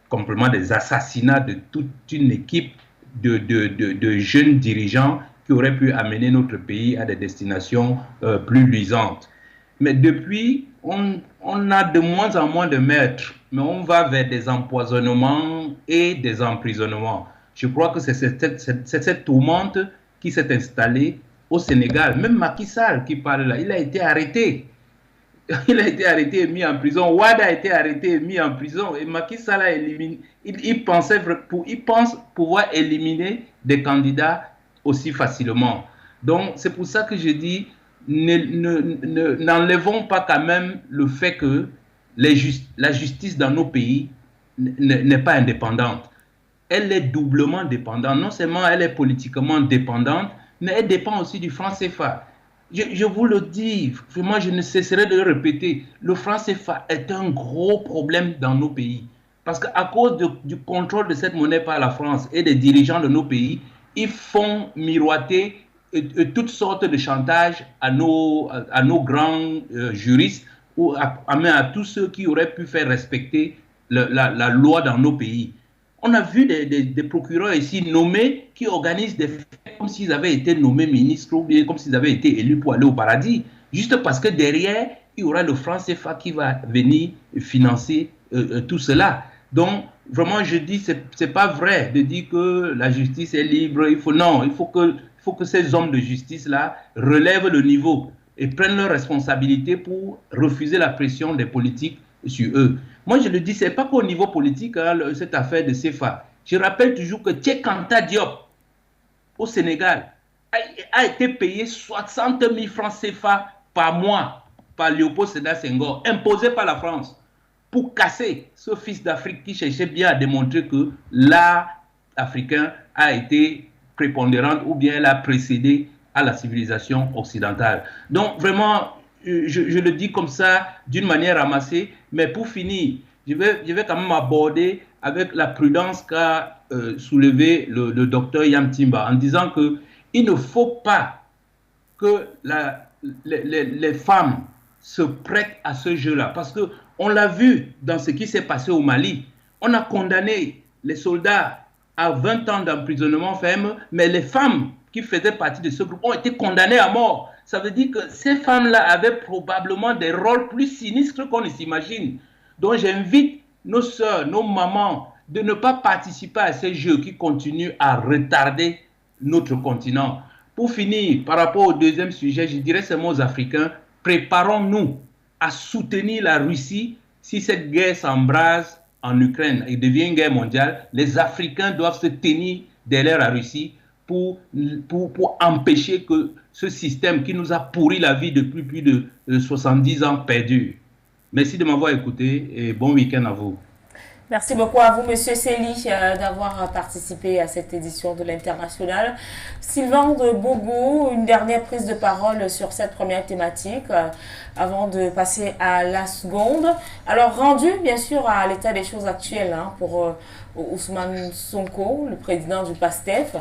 complètement des assassinats de toute une équipe de jeunes dirigeants qui auraient pu amener notre pays à des destinations plus luisantes. Mais depuis, on a de moins en moins de maîtres, mais on va vers des empoisonnements et des emprisonnements. Je crois que c'est cette tourmente qui s'est installée au Sénégal. Même Macky Sall qui parle là, il a été arrêté. Il a été arrêté et mis en prison. Ouad a été arrêté et mis en prison. Et Macky Sall a éliminé. Il pense pouvoir éliminer des candidats aussi facilement. Donc, c'est pour ça que je dis, n'enlevons pas quand même le fait que la justice dans nos pays n'est pas indépendante. Elle est doublement dépendante. Non seulement elle est politiquement dépendante, mais elle dépend aussi du franc CFA. Je vous le dis, moi je ne cesserai de le répéter, le franc CFA est un gros problème dans nos pays. Parce qu'à cause du contrôle de cette monnaie par la France et des dirigeants de nos pays, ils font miroiter toutes sortes de chantages à nos grands juristes ou à tous ceux qui auraient pu faire respecter la loi dans nos pays. On a vu des procureurs ici nommés qui organisent des faits comme s'ils avaient été nommés ministres ou bien comme s'ils avaient été élus pour aller au paradis, juste parce que derrière, il y aura le franc CFA qui va venir financer tout cela. Donc, vraiment, je dis, c'est pas vrai de dire que la justice est libre. Il faut que ces hommes de justice-là relèvent le niveau et prennent leurs responsabilités pour refuser la pression des politiques sur eux. Moi, je le dis, c'est pas qu'au niveau politique, cette affaire de CFA. Je rappelle toujours que Tchèque Anta Diop, au Sénégal, a été payé 60 000 francs CFA par mois par Léopold Sédar Senghor, imposé par la France. pour casser ce fils d'Afrique qui cherchait bien à démontrer que l'art africain a été prépondérant ou bien elle a précédé à la civilisation occidentale. Donc vraiment, je le dis comme ça, d'une manière ramassée, mais pour finir, je vais quand même aborder avec la prudence qu'a soulevé le docteur Yamtimba en disant qu'il ne faut pas que les femmes se prêtent à ce jeu-là. Parce qu'on l'a vu dans ce qui s'est passé au Mali. On a condamné les soldats à 20 ans d'emprisonnement ferme, mais les femmes qui faisaient partie de ce groupe ont été condamnées à mort. Ça veut dire que ces femmes-là avaient probablement des rôles plus sinistres qu'on ne s'imagine. Donc j'invite nos sœurs, nos mamans, de ne pas participer à ces jeux qui continuent à retarder notre continent. Pour finir, par rapport au deuxième sujet, je dirais ces mots africains, préparons-nous à soutenir la Russie si cette guerre s'embrase en Ukraine et devient une guerre mondiale. Les Africains doivent se tenir derrière la Russie pour empêcher que ce système qui nous a pourri la vie depuis plus de 70 ans perdure. Merci de m'avoir écouté et bon week-end à vous. Merci beaucoup à vous, Monsieur Sely, d'avoir participé à cette édition de l'International. Sylvain de Bogo, une dernière prise de parole sur cette première thématique avant de passer à la seconde. Alors, rendu bien sûr à l'état des choses actuelles pour Ousmane Sonko, le président du PASTEF.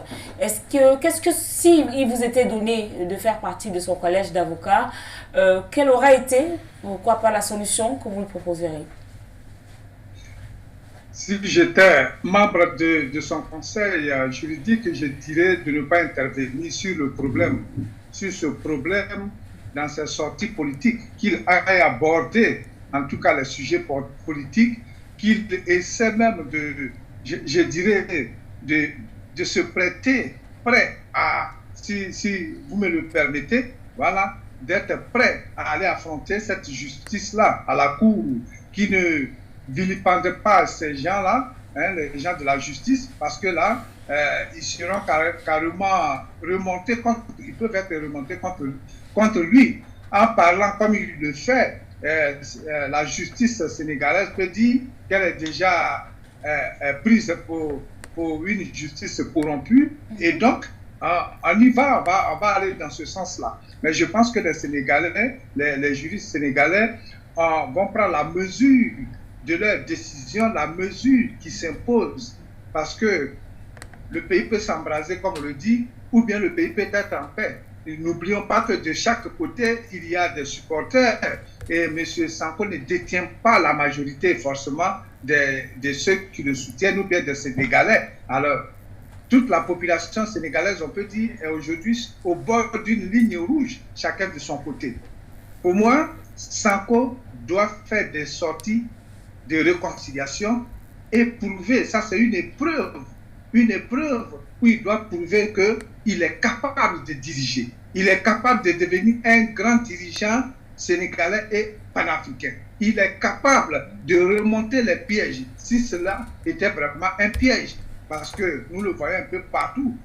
Qu'est-ce que si il vous était donné de faire partie de son collège d'avocats, quelle aurait été, pourquoi pas la solution que vous lui proposerez? Si j'étais membre de son conseil juridique, je dirais de ne pas intervenir sur ce problème dans ses sorties politiques, qu'il ait abordé, en tout cas les sujets politiques, qu'il essaie même je dirais, de se prêter prêt à, si vous me le permettez, voilà, d'être prêt à aller affronter cette justice-là à la cour qui ne vilipende pas ces gens-là, les gens de la justice, parce que là, ils seront carrément remontés ils peuvent être remontés contre lui. En parlant comme il le fait, la justice sénégalaise peut dire qu'elle est déjà prise pour une justice corrompue, et donc on y va, on va aller dans ce sens-là. Mais je pense que les Sénégalais, les juristes sénégalais vont prendre la mesure de leur décision, la mesure qui s'impose, parce que le pays peut s'embraser, comme on le dit, ou bien le pays peut être en paix. N'oublions pas que de chaque côté, il y a des supporters, et M. Sanko ne détient pas la majorité forcément de ceux qui le soutiennent, ou bien des Sénégalais. Alors, toute la population sénégalaise, on peut dire, est aujourd'hui au bord d'une ligne rouge, chacun de son côté. Pour moi, Sanko doit faire des sorties de réconciliation et prouver, ça c'est une épreuve où il doit prouver qu'il est capable de diriger, il est capable de devenir un grand dirigeant sénégalais et panafricain. Il est capable de remonter les pièges, si cela était vraiment un piège, parce que nous le voyons un peu partout,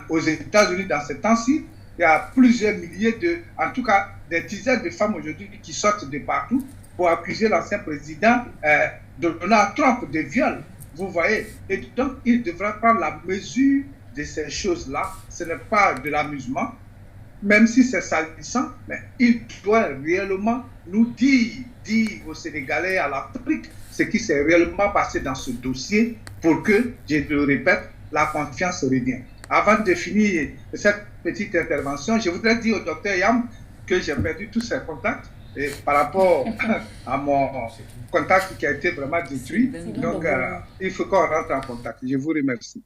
aux États-Unis dans ces temps-ci, il y a plusieurs milliers en tout cas des dizaines de femmes aujourd'hui qui sortent de partout pour accuser l'ancien président Donald Trump de viol, vous voyez. Et donc, il devra prendre la mesure de ces choses-là. Ce n'est pas de l'amusement, même si c'est salissant, mais il doit réellement nous dire aux Sénégalais, à l'Afrique, ce qui s'est réellement passé dans ce dossier pour que, je le répète, la confiance revienne. Avant de finir cette petite intervention, je voudrais dire au docteur Yam que j'ai perdu tous ses contacts. Et par rapport à mon contact qui a été vraiment détruit, donc il faut qu'on rentre en contact. Je vous remercie.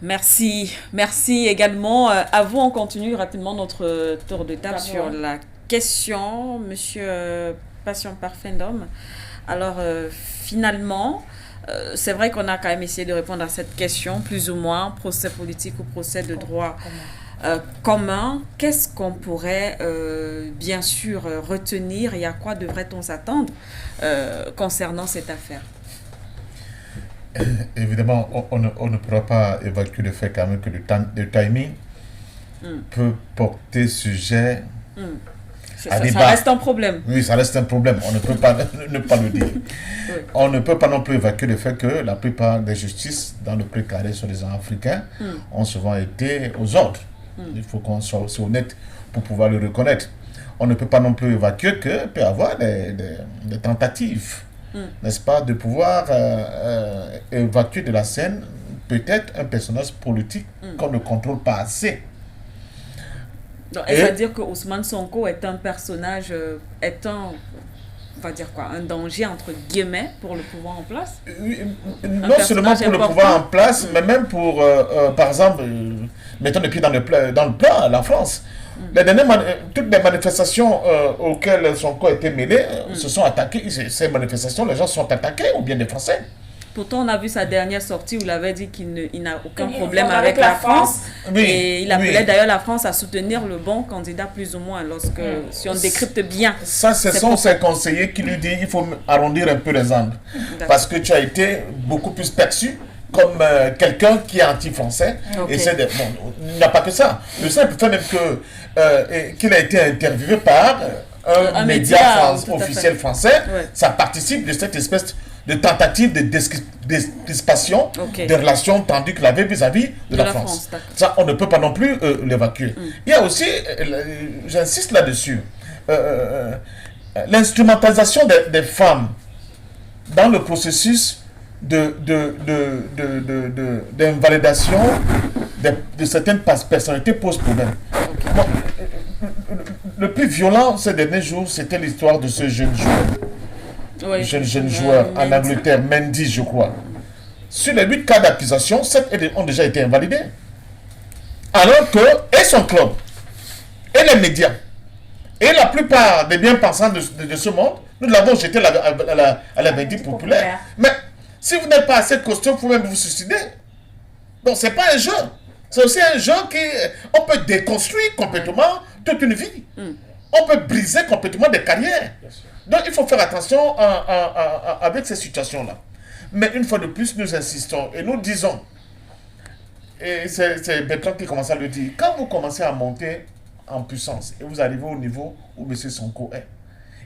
Merci également. À vous, on continue rapidement notre tour de table sur la question, Monsieur Passion Parfendom. Alors, finalement, c'est vrai qu'on a quand même essayé de répondre à cette question, plus ou moins, procès politique ou procès de droit commun. Qu'est-ce qu'on pourrait bien sûr retenir et à quoi devrait-on s'attendre concernant cette affaire? Évidemment, on ne pourra pas évacuer le fait quand même que le timing peut porter sujet Ça reste un problème. Oui, ça reste un problème. On ne peut pas ne pas le dire. Oui. On ne peut pas non plus évacuer le fait que la plupart des justices dans le précaré sur les africains ont souvent été aux ordres. Il faut qu'on soit aussi honnête pour pouvoir le reconnaître. On ne peut pas non plus évacuer que peut y avoir des tentatives, n'est-ce pas, de pouvoir évacuer de la scène peut-être un personnage politique qu'on ne contrôle pas assez. Donc, est-ce à dire que Ousmane Sonko est un personnage, on va dire quoi, un danger entre guillemets pour le pouvoir en place? Non seulement pour le pouvoir en place, mais même pour, par exemple, mettons les pieds dans le plat, la France. Toutes les manifestations auxquelles Sonko a été mêlé se sont attaquées. Ces manifestations, les gens sont attaqués, ou bien des Français. Pourtant, on a vu sa dernière sortie où il avait dit qu'il n'a aucun problème avec la France. Oui, et il appelait d'ailleurs la France à soutenir le bon candidat, plus ou moins, si on décrypte bien. Ça, ce sont ses conseillers qui lui disent qu'il faut arrondir un peu les angles. Parce que tu as été beaucoup plus perçu comme quelqu'un qui est anti-français. Okay. Il n'y a pas que ça. Le simple fait même qu'il a été interviewé par un média officiel français, ça participe de cette espèce de tentative de décrispation des relations tendues qu'il avait vis-à-vis de la France. Ça, on ne peut pas non plus l'évacuer. Il y a aussi, j'insiste là-dessus, l'instrumentalisation des femmes dans le processus d'invalidation de certaines personnalités pose problème. Bon, le plus violent ces derniers jours, c'était l'histoire de ce jeune joueur. Oui, jeune joueur en Angleterre, Mendy, je crois. Sur les 8 cas d'accusation, 7 ont déjà été invalidés. Alors que, et son club, et les médias, et la plupart des bien-pensants de ce monde, nous l'avons jeté à la Mendy populaire. Mais si vous n'êtes pas assez costaud, vous pouvez même vous suicider. Donc, ce n'est pas un jeu. C'est aussi un jeu on peut déconstruire complètement toute une vie. On peut briser complètement des carrières. Donc, il faut faire attention avec ces situations-là. Mais une fois de plus, nous insistons et nous disons, et c'est Bertrand qui commence à le dire, quand vous commencez à monter en puissance et vous arrivez au niveau où M. Sonko est,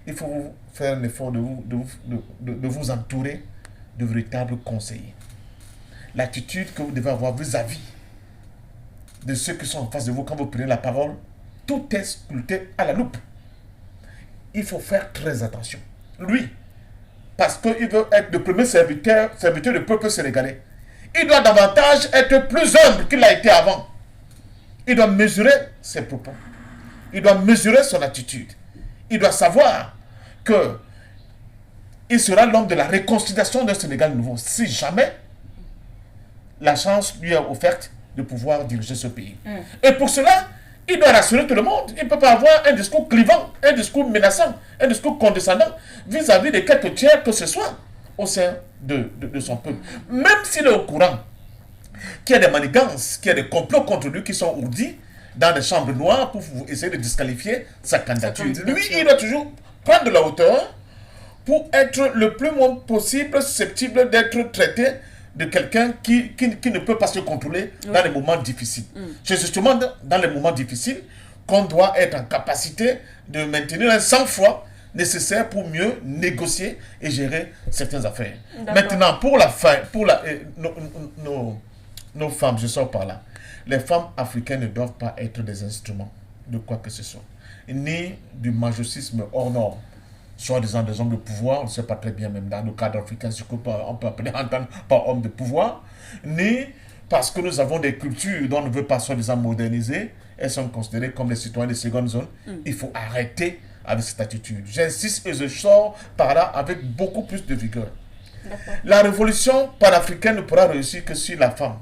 il faut faire un effort de vous entourer de véritables conseillers. L'attitude que vous devez avoir vis-à-vis de ceux qui sont en face de vous quand vous prenez la parole, tout est scruté à la loupe. Il faut faire très attention. Lui, parce qu'il veut être le premier serviteur du peuple sénégalais, il doit davantage être plus humble qu'il l'a été avant. Il doit mesurer ses propos. Il doit mesurer son attitude. Il doit savoir que il sera l'homme de la réconciliation d'un Sénégal nouveau, si jamais la chance lui est offerte de pouvoir diriger ce pays. Et pour cela, il doit rassurer tout le monde. Il ne peut pas avoir un discours clivant, un discours menaçant, un discours condescendant vis-à-vis de quelques tiers que ce soit au sein de son peuple. Même s'il est au courant qu'il y a des manigances, qu'il y a des complots contre lui qui sont ourdis dans des chambres noires pour essayer de disqualifier sa candidature. Lui, il doit toujours prendre de la hauteur pour être le plus moins possible susceptible d'être traité de quelqu'un qui ne peut pas se contrôler dans les moments difficiles. C'est justement dans les moments difficiles qu'on doit être en capacité de maintenir un sang-froid nécessaire pour mieux négocier et gérer certaines affaires. Maintenant, pour la fin, nos femmes, je sors par là, les femmes africaines ne doivent pas être des instruments de quoi que ce soit, ni du majocisme hors norme, soi-disant des hommes de pouvoir, on ne sait pas très bien même dans le cadre africain ce qu'on peut appeler par homme de pouvoir, ni parce que nous avons des cultures dont on ne veut pas soi-disant moderniser, elles sont considérées comme des citoyens de seconde zone. Il faut arrêter avec cette attitude. J'insiste et je sors par là avec beaucoup plus de vigueur. La révolution panafricaine ne pourra réussir que si la femme,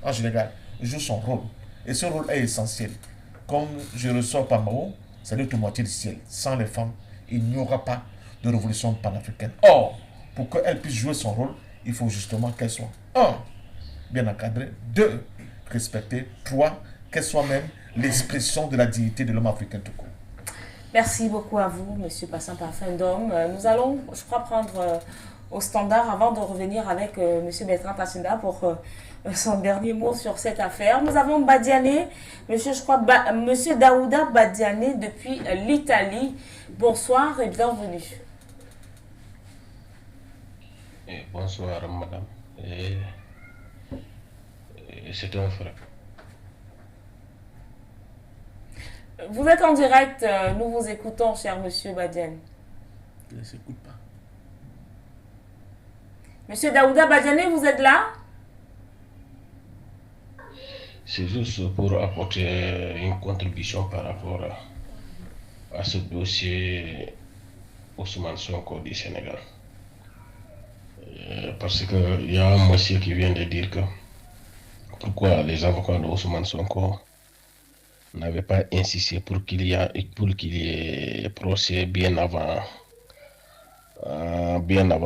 en général, joue son rôle. Et ce rôle est essentiel. Comme je ressors par Mao, c'est l'autre moitié du ciel. Sans les femmes, il n'y aura pas de révolution panafricaine. Or, pour qu'elle puisse jouer son rôle, il faut justement qu'elle soit, 1, bien encadrée, 2, respectée, 3, qu'elle soit même l'expression de la dignité de l'homme africain tout court. Merci beaucoup à vous, M. Passin Parfum d'Homme. Nous allons, je crois, prendre au standard avant de revenir avec M. Bertrand Tassinda pour son dernier mot sur cette affaire. Nous avons Badiané, monsieur Daouda Badiané depuis l'Italie. Bonsoir et bienvenue. Bonsoir, madame. C'est un frère. Vous êtes en direct, nous vous écoutons, cher monsieur Badiané. Je ne s'écoute pas. Monsieur Daouda Badiané, vous êtes là? C'est juste pour apporter une contribution par rapport à ce dossier Ousmane Sonko du Sénégal. Parce qu'il y a un monsieur qui vient de dire que pourquoi les avocats de Ousmane Sonko n'avaient pas insisté pour qu'il y ait procès bien avant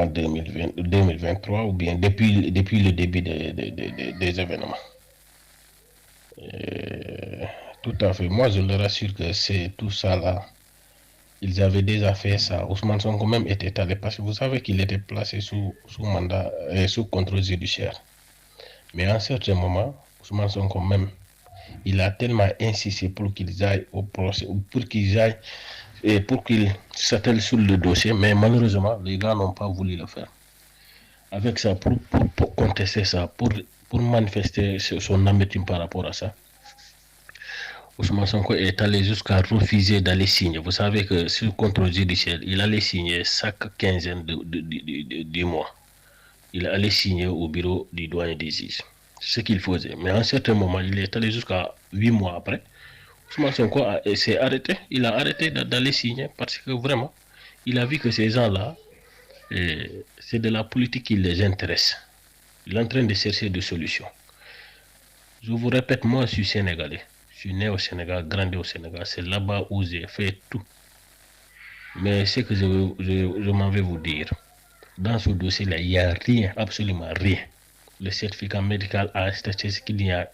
2023 ou bien depuis le début des événements. Tout à fait. Moi, je leur assure que c'est tout ça là. Ils avaient déjà fait ça. Ousmane Sonko même était allé parce que vous savez qu'il était placé sous mandat et sous contrôle judiciaire. Mais à un certain moment, Ousmane Sonko même, il a tellement insisté pour qu'ils aillent au procès, pour qu'ils s'attellent sur le dossier, mais malheureusement, les gars n'ont pas voulu le faire. Avec ça, pour contester ça, pour manifester son amertume par rapport à ça, Ousmane Sonko est allé jusqu'à refuser d'aller signer. Vous savez que sur le contrôle judiciaire, il allait signer chaque quinzaine du mois. Il allait signer au bureau du doyen des juges. C'est ce qu'il faisait. Mais à un certain moment, il est allé jusqu'à 8 mois après. Ousmane Sonko s'est arrêté. Il a arrêté d'aller signer parce que vraiment, il a vu que ces gens-là, c'est de la politique qui les intéresse. Il est en train de chercher des solutions. Je vous répète, moi, je suis sénégalais. Je suis né au Sénégal, grandi au Sénégal. C'est là-bas où j'ai fait tout. Mais ce que je m'en vais vous dire, dans ce dossier-là, il n'y a rien, absolument rien. Le certificat médical a statué qu'il n'y a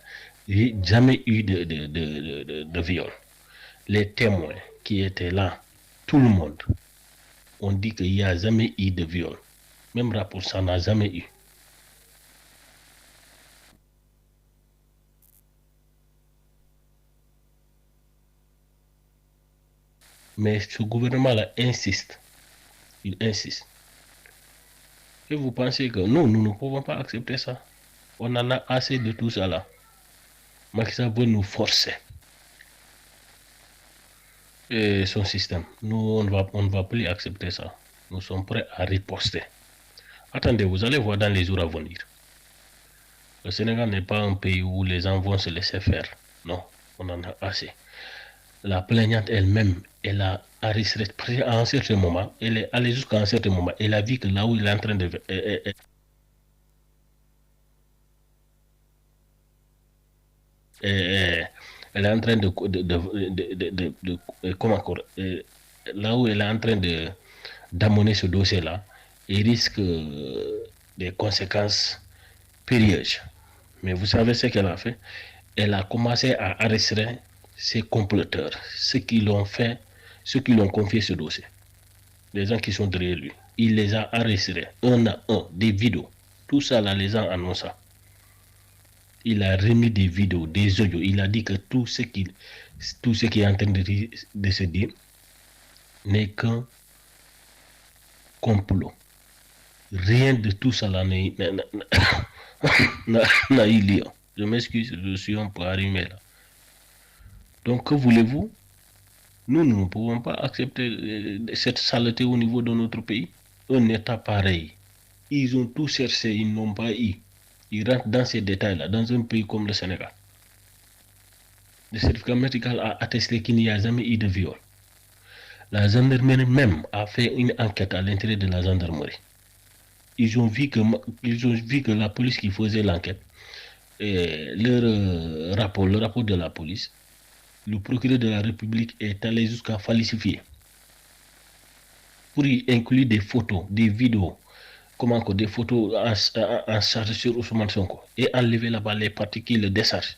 jamais eu de viol. Les témoins qui étaient là, tout le monde, ont dit qu'il n'y a jamais eu de viol. Même rapport, ça n'a jamais eu. Mais ce gouvernement-là insiste. Il insiste. Et vous pensez que nous ne pouvons pas accepter ça. On en a assez de tout ça là. Macky Sall veut nous forcer. Et son système. Nous, on ne va plus accepter ça. Nous sommes prêts à riposter. Attendez, vous allez voir dans les jours à venir. Le Sénégal n'est pas un pays où les gens vont se laisser faire. Non, on en a assez. La plaignante elle-même, elle a arrêté à un certain moment, elle est allée jusqu'à un certain moment, elle a vu que là où il est en train de... elle est en train comment encore, là où elle est en train d'amener ce dossier-là, il risque des conséquences périlleuses. Mais vous savez ce qu'elle a fait? Elle a commencé à arrêter ces comploteurs, ceux qui l'ont confié ce dossier, les gens qui sont derrière lui. Il les a arrêtés un à un, des vidéos. Tout ça là, les gens annoncent ça. Il a remis des vidéos, des audios. Il a dit que tout ce qui est en train de se dire n'est qu'un complot. Rien de tout ça là n'a eu lieu. Je m'excuse, je suis un peu arrimé là. Donc, que voulez-vous? Nous ne pouvons pas accepter cette saleté au niveau de notre pays. Un État pareil. Ils ont tout cherché, ils n'ont pas eu. Ils rentrent dans ces détails-là, dans un pays comme le Sénégal. Le certificat médical a attesté qu'il n'y a jamais eu de viol. La gendarmerie même a fait une enquête à l'intérieur de la gendarmerie. Ils ont vu que la police qui faisait l'enquête, le rapport de la police, le procureur de la République est allé jusqu'à falsifier pour y inclure des photos, des vidéos, des photos en charge sur Ousmane Sonko et enlever là-bas les parties qui le déchargent.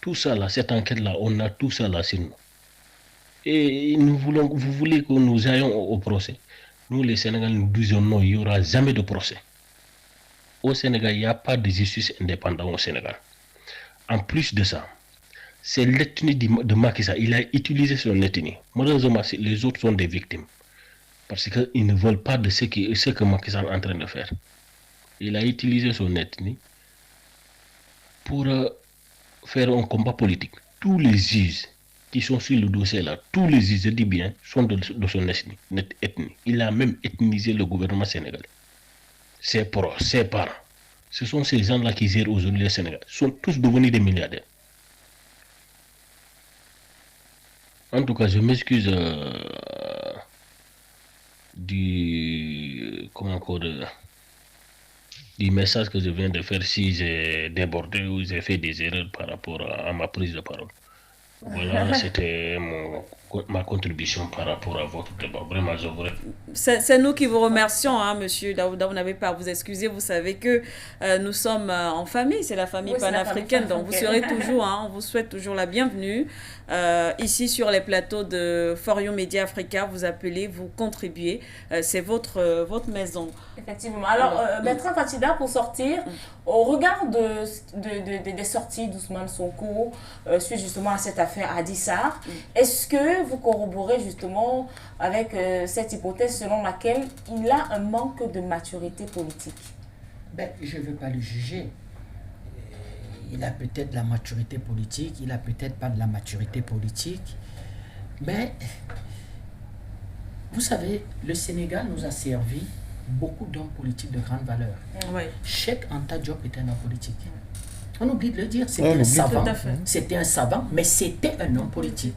Tout ça là, cette enquête-là, on a tout ça là sur nous. Et vous voulez que nous ayons au procès. Nous, les Sénégalais, nous disons non, il n'y aura jamais de procès. au Sénégal, il n'y a pas de justice indépendante au Sénégal. En plus de ça, c'est l'ethnie de Macky Sall. Il a utilisé son ethnie. Malheureusement, les autres sont des victimes. Parce qu'ils ne veulent pas de ce que Macky Sall est en train de faire. Il a utilisé son ethnie pour faire un combat politique. Tous les juges qui sont sur le dossier là, tous les juges, je dis bien, sont de son ethnie. Il a même ethnisé le gouvernement sénégalais. Ses proches, ses parents. Ce sont ces gens-là qui gèrent aujourd'hui le Sénégal. Ils sont tous devenus des milliardaires. En tout cas, je m'excuse du message que je viens de faire si j'ai débordé ou j'ai fait des erreurs par rapport à ma prise de parole. Voilà, c'était ma contribution par rapport à votre débat. Vraiment, je voudrais... C'est nous qui vous remercions, hein, monsieur Daouda. Vous n'avez pas à vous excuser. Vous savez que nous sommes en famille. C'est la famille panafricaine. Donc, vous serez toujours, on vous souhaite toujours la bienvenue. Ici, sur les plateaux de For You Media Africa, vous appelez, vous contribuez. C'est votre maison. Effectivement. Alors, Bertrand Fatida, pour sortir, au regard des sorties d'Ousmane Sonko suite justement à cette affaire à Adissar, est-ce que vous corroborez justement avec cette hypothèse selon laquelle il a un manque de maturité politique? Je ne veux pas le juger. Il a peut-être la maturité politique, il a peut-être pas de la maturité politique. Mais, vous savez, le Sénégal nous a servi beaucoup d'hommes politiques de grande valeur. Cheikh Anta Diop était un homme politique. On oublie de le dire, c'était un savant. C'était un savant, mais c'était un homme politique.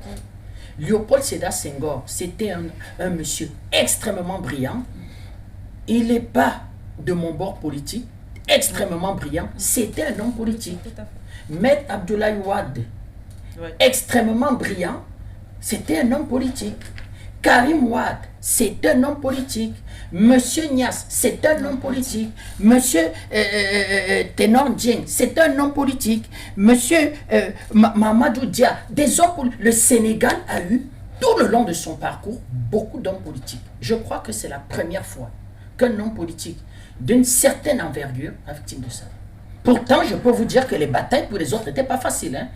Léopold Sédar Senghor, c'était un monsieur extrêmement brillant. Il n'est pas de mon bord politique, extrêmement brillant, c'était un homme politique. Maître Abdoulaye Wade, extrêmement brillant, c'était un homme politique. Karim Wade, c'est un homme politique. Monsieur Niass, c'est un homme politique. Monsieur Tenor Dieng, c'est un homme politique. Monsieur Mamadou Dia, des hommes politiques. Le Sénégal a eu, tout le long de son parcours, beaucoup d'hommes politiques. Je crois que c'est la première fois qu'un homme politique d'une certaine envergure a victime de ça. Pourtant, je peux vous dire que les batailles pour les autres n'étaient pas faciles.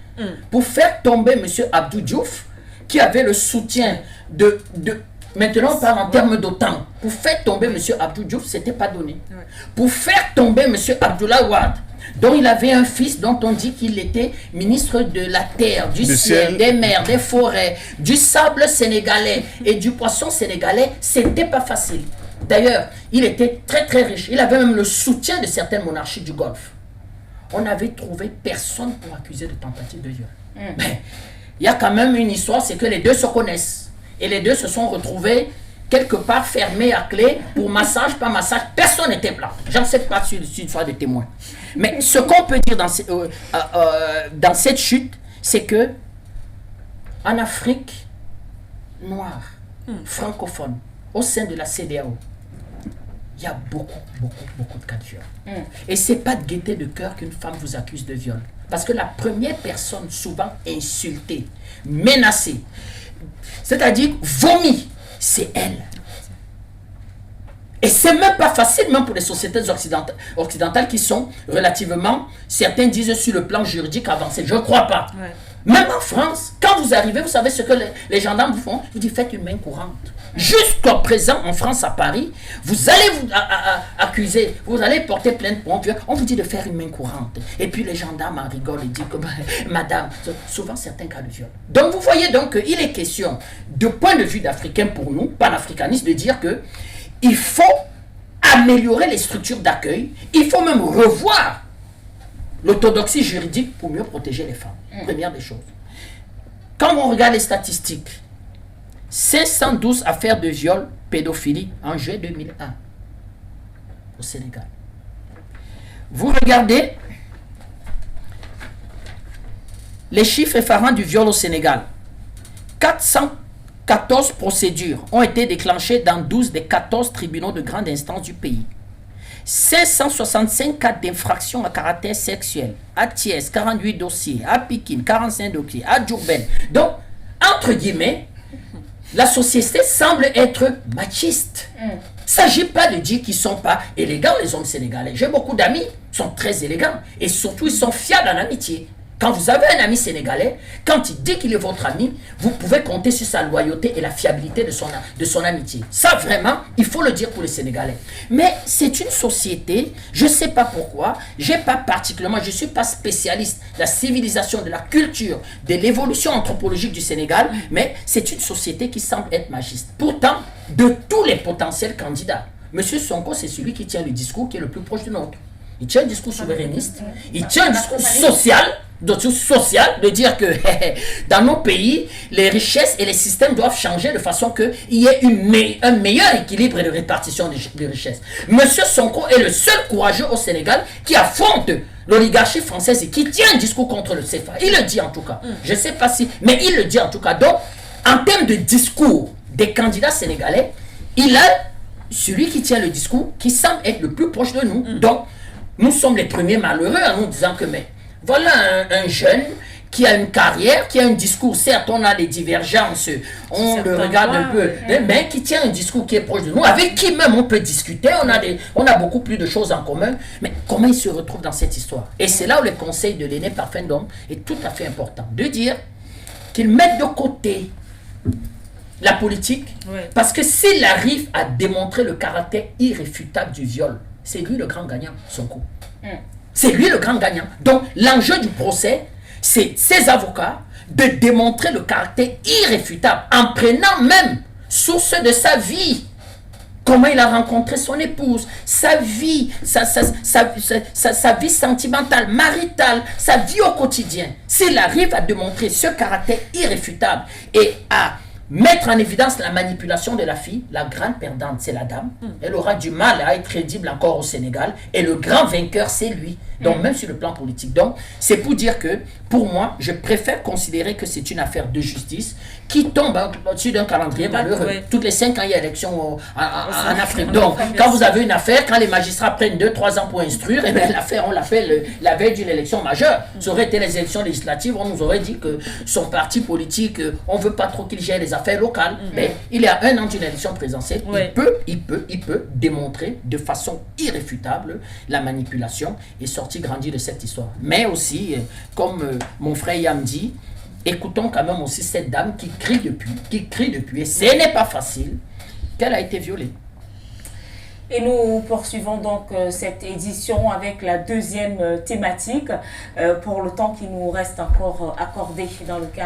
Pour faire tomber M. Abdou Diouf, qui avait le soutien maintenant on parle en termes d'OTAN. Pour faire tomber M. Abdou Diouf, ce n'était pas donné. Pour faire tomber M. Abdoulaye Wade, dont il avait un fils dont on dit qu'il était ministre de la terre, du ciel, des mers, des forêts, du sable sénégalais et du poisson sénégalais, ce n'était pas facile. D'ailleurs, il était très très riche. Il avait même le soutien de certaines monarchies du Golfe. On n'avait trouvé personne pour accuser de tentative de viol. Mais il y a quand même une histoire, c'est que les deux se connaissent. Et les deux se sont retrouvés quelque part fermés à clé pour massage, pas massage. Personne n'était blanc. J'en sais pas sur une fois de témoin. Mais ce qu'on peut dire dans cette chute, c'est que en Afrique noire, francophone, au sein de la CEDEAO, il y a beaucoup de cas de viol. Et c'est pas de gaieté de cœur qu'une femme vous accuse de viol. Parce que la première personne souvent insultée, menacée, c'est-à-dire vomie, c'est elle. Et c'est même pas facile, même pour les sociétés occidentales qui sont relativement, certains disent sur le plan juridique avancé. Je ne crois pas. Même en France, quand vous arrivez, vous savez ce que les gendarmes vous font? Vous dites, faites une main courante. Jusqu'à présent, en France, à Paris, vous allez vous accuser, vous allez porter plainte pour un viol. On vous dit de faire une main courante. Et puis les gendarmes en rigolent et disent, madame, souvent certains cas de viol. Donc vous voyez donc qu'il est question, de point de vue d'Africain pour nous, panafricanistes, de dire que il faut améliorer les structures d'accueil, il faut même revoir l'orthodoxie juridique pour mieux protéger les femmes. Première des choses. Quand on regarde les statistiques, 512 affaires de viol, pédophilie en juillet 2001 au Sénégal. Vous regardez les chiffres effarants du viol au Sénégal. 414 procédures ont été déclenchées dans 12 des 14 tribunaux de grande instance du pays. 565 cas d'infraction à caractère sexuel. À Thiès, 48 dossiers. À Pikine, 45 dossiers. À Diourbel. Donc, entre guillemets, la société semble être machiste. Il ne s'agit pas de dire qu'ils ne sont pas élégants, les hommes sénégalais. J'ai beaucoup d'amis, ils sont très élégants. Et surtout, ils sont fiables en amitié. Quand vous avez un ami sénégalais, quand il dit qu'il est votre ami, vous pouvez compter sur sa loyauté et la fiabilité de son amitié. Ça, vraiment, il faut le dire pour les Sénégalais. Mais c'est une société, je ne sais pas pourquoi, je ne suis pas spécialiste de la civilisation, de la culture, de l'évolution anthropologique du Sénégal, mais c'est une société qui semble être magiste. Pourtant, de tous les potentiels candidats, M. Sonko, c'est celui qui tient le discours qui est le plus proche du nôtre. Il tient un discours souverainiste, il tient un discours social, de dire que dans nos pays, les richesses et les systèmes doivent changer de façon qu'il y ait un meilleur équilibre de répartition des richesses. Monsieur Sonko est le seul courageux au Sénégal qui affronte l'oligarchie française et qui tient un discours contre le CFA. Il le dit en tout cas. Je ne sais pas si, mais il le dit en tout cas. Donc, en termes de discours des candidats sénégalais, il a celui qui tient le discours qui semble être le plus proche de nous. Donc, nous sommes les premiers malheureux en nous disant que mais voilà un jeune qui a une carrière, qui a un discours, certes on a des divergences, on le regarde un peu, mais qui tient un discours qui est proche de nous, avec qui même on peut discuter, on a beaucoup plus de choses en commun, mais comment il se retrouve dans cette histoire? Et c'est là où le conseil de l'aîné Parfait d'Homme est tout à fait important, de dire qu'il mette de côté la politique, parce que s'il arrive à démontrer le caractère irréfutable du viol, c'est lui le grand gagnant, Sonko. C'est lui le grand gagnant. Donc, l'enjeu du procès, c'est ses avocats de démontrer le caractère irréfutable en prenant même source de sa vie. Comment il a rencontré son épouse, sa vie, sa vie sentimentale, maritale, sa vie au quotidien. S'il arrive à démontrer ce caractère irréfutable et à mettre en évidence la manipulation de la fille, la grande perdante, c'est la dame. Elle aura du mal à être crédible encore au Sénégal. Et le grand vainqueur, c'est lui. Donc, même sur le plan politique. Donc, c'est pour dire que, pour moi, je préfère considérer que c'est une affaire de justice qui tombe au-dessus d'un calendrier malheureux. Toutes les 5 ans, il y a élection en Afrique. Donc, quand vous avez une affaire, quand les magistrats prennent 2-3 ans pour instruire, et bien l'affaire, on l'a fait la veille d'une élection majeure. Ça aurait été les élections législatives, on nous aurait dit que son parti politique, on ne veut pas trop qu'il gère les affaires locales. Mais il y a 1 an d'une élection présidentielle, il peut démontrer de façon irréfutable la manipulation et sortir grandi de cette histoire. Mais aussi, comme mon frère Yam dit, écoutons quand même aussi cette dame qui crie depuis, et ce n'est pas facile, qu'elle a été violée. Et nous poursuivons donc cette édition avec la deuxième thématique pour le temps qui nous reste encore accordé dans le cadre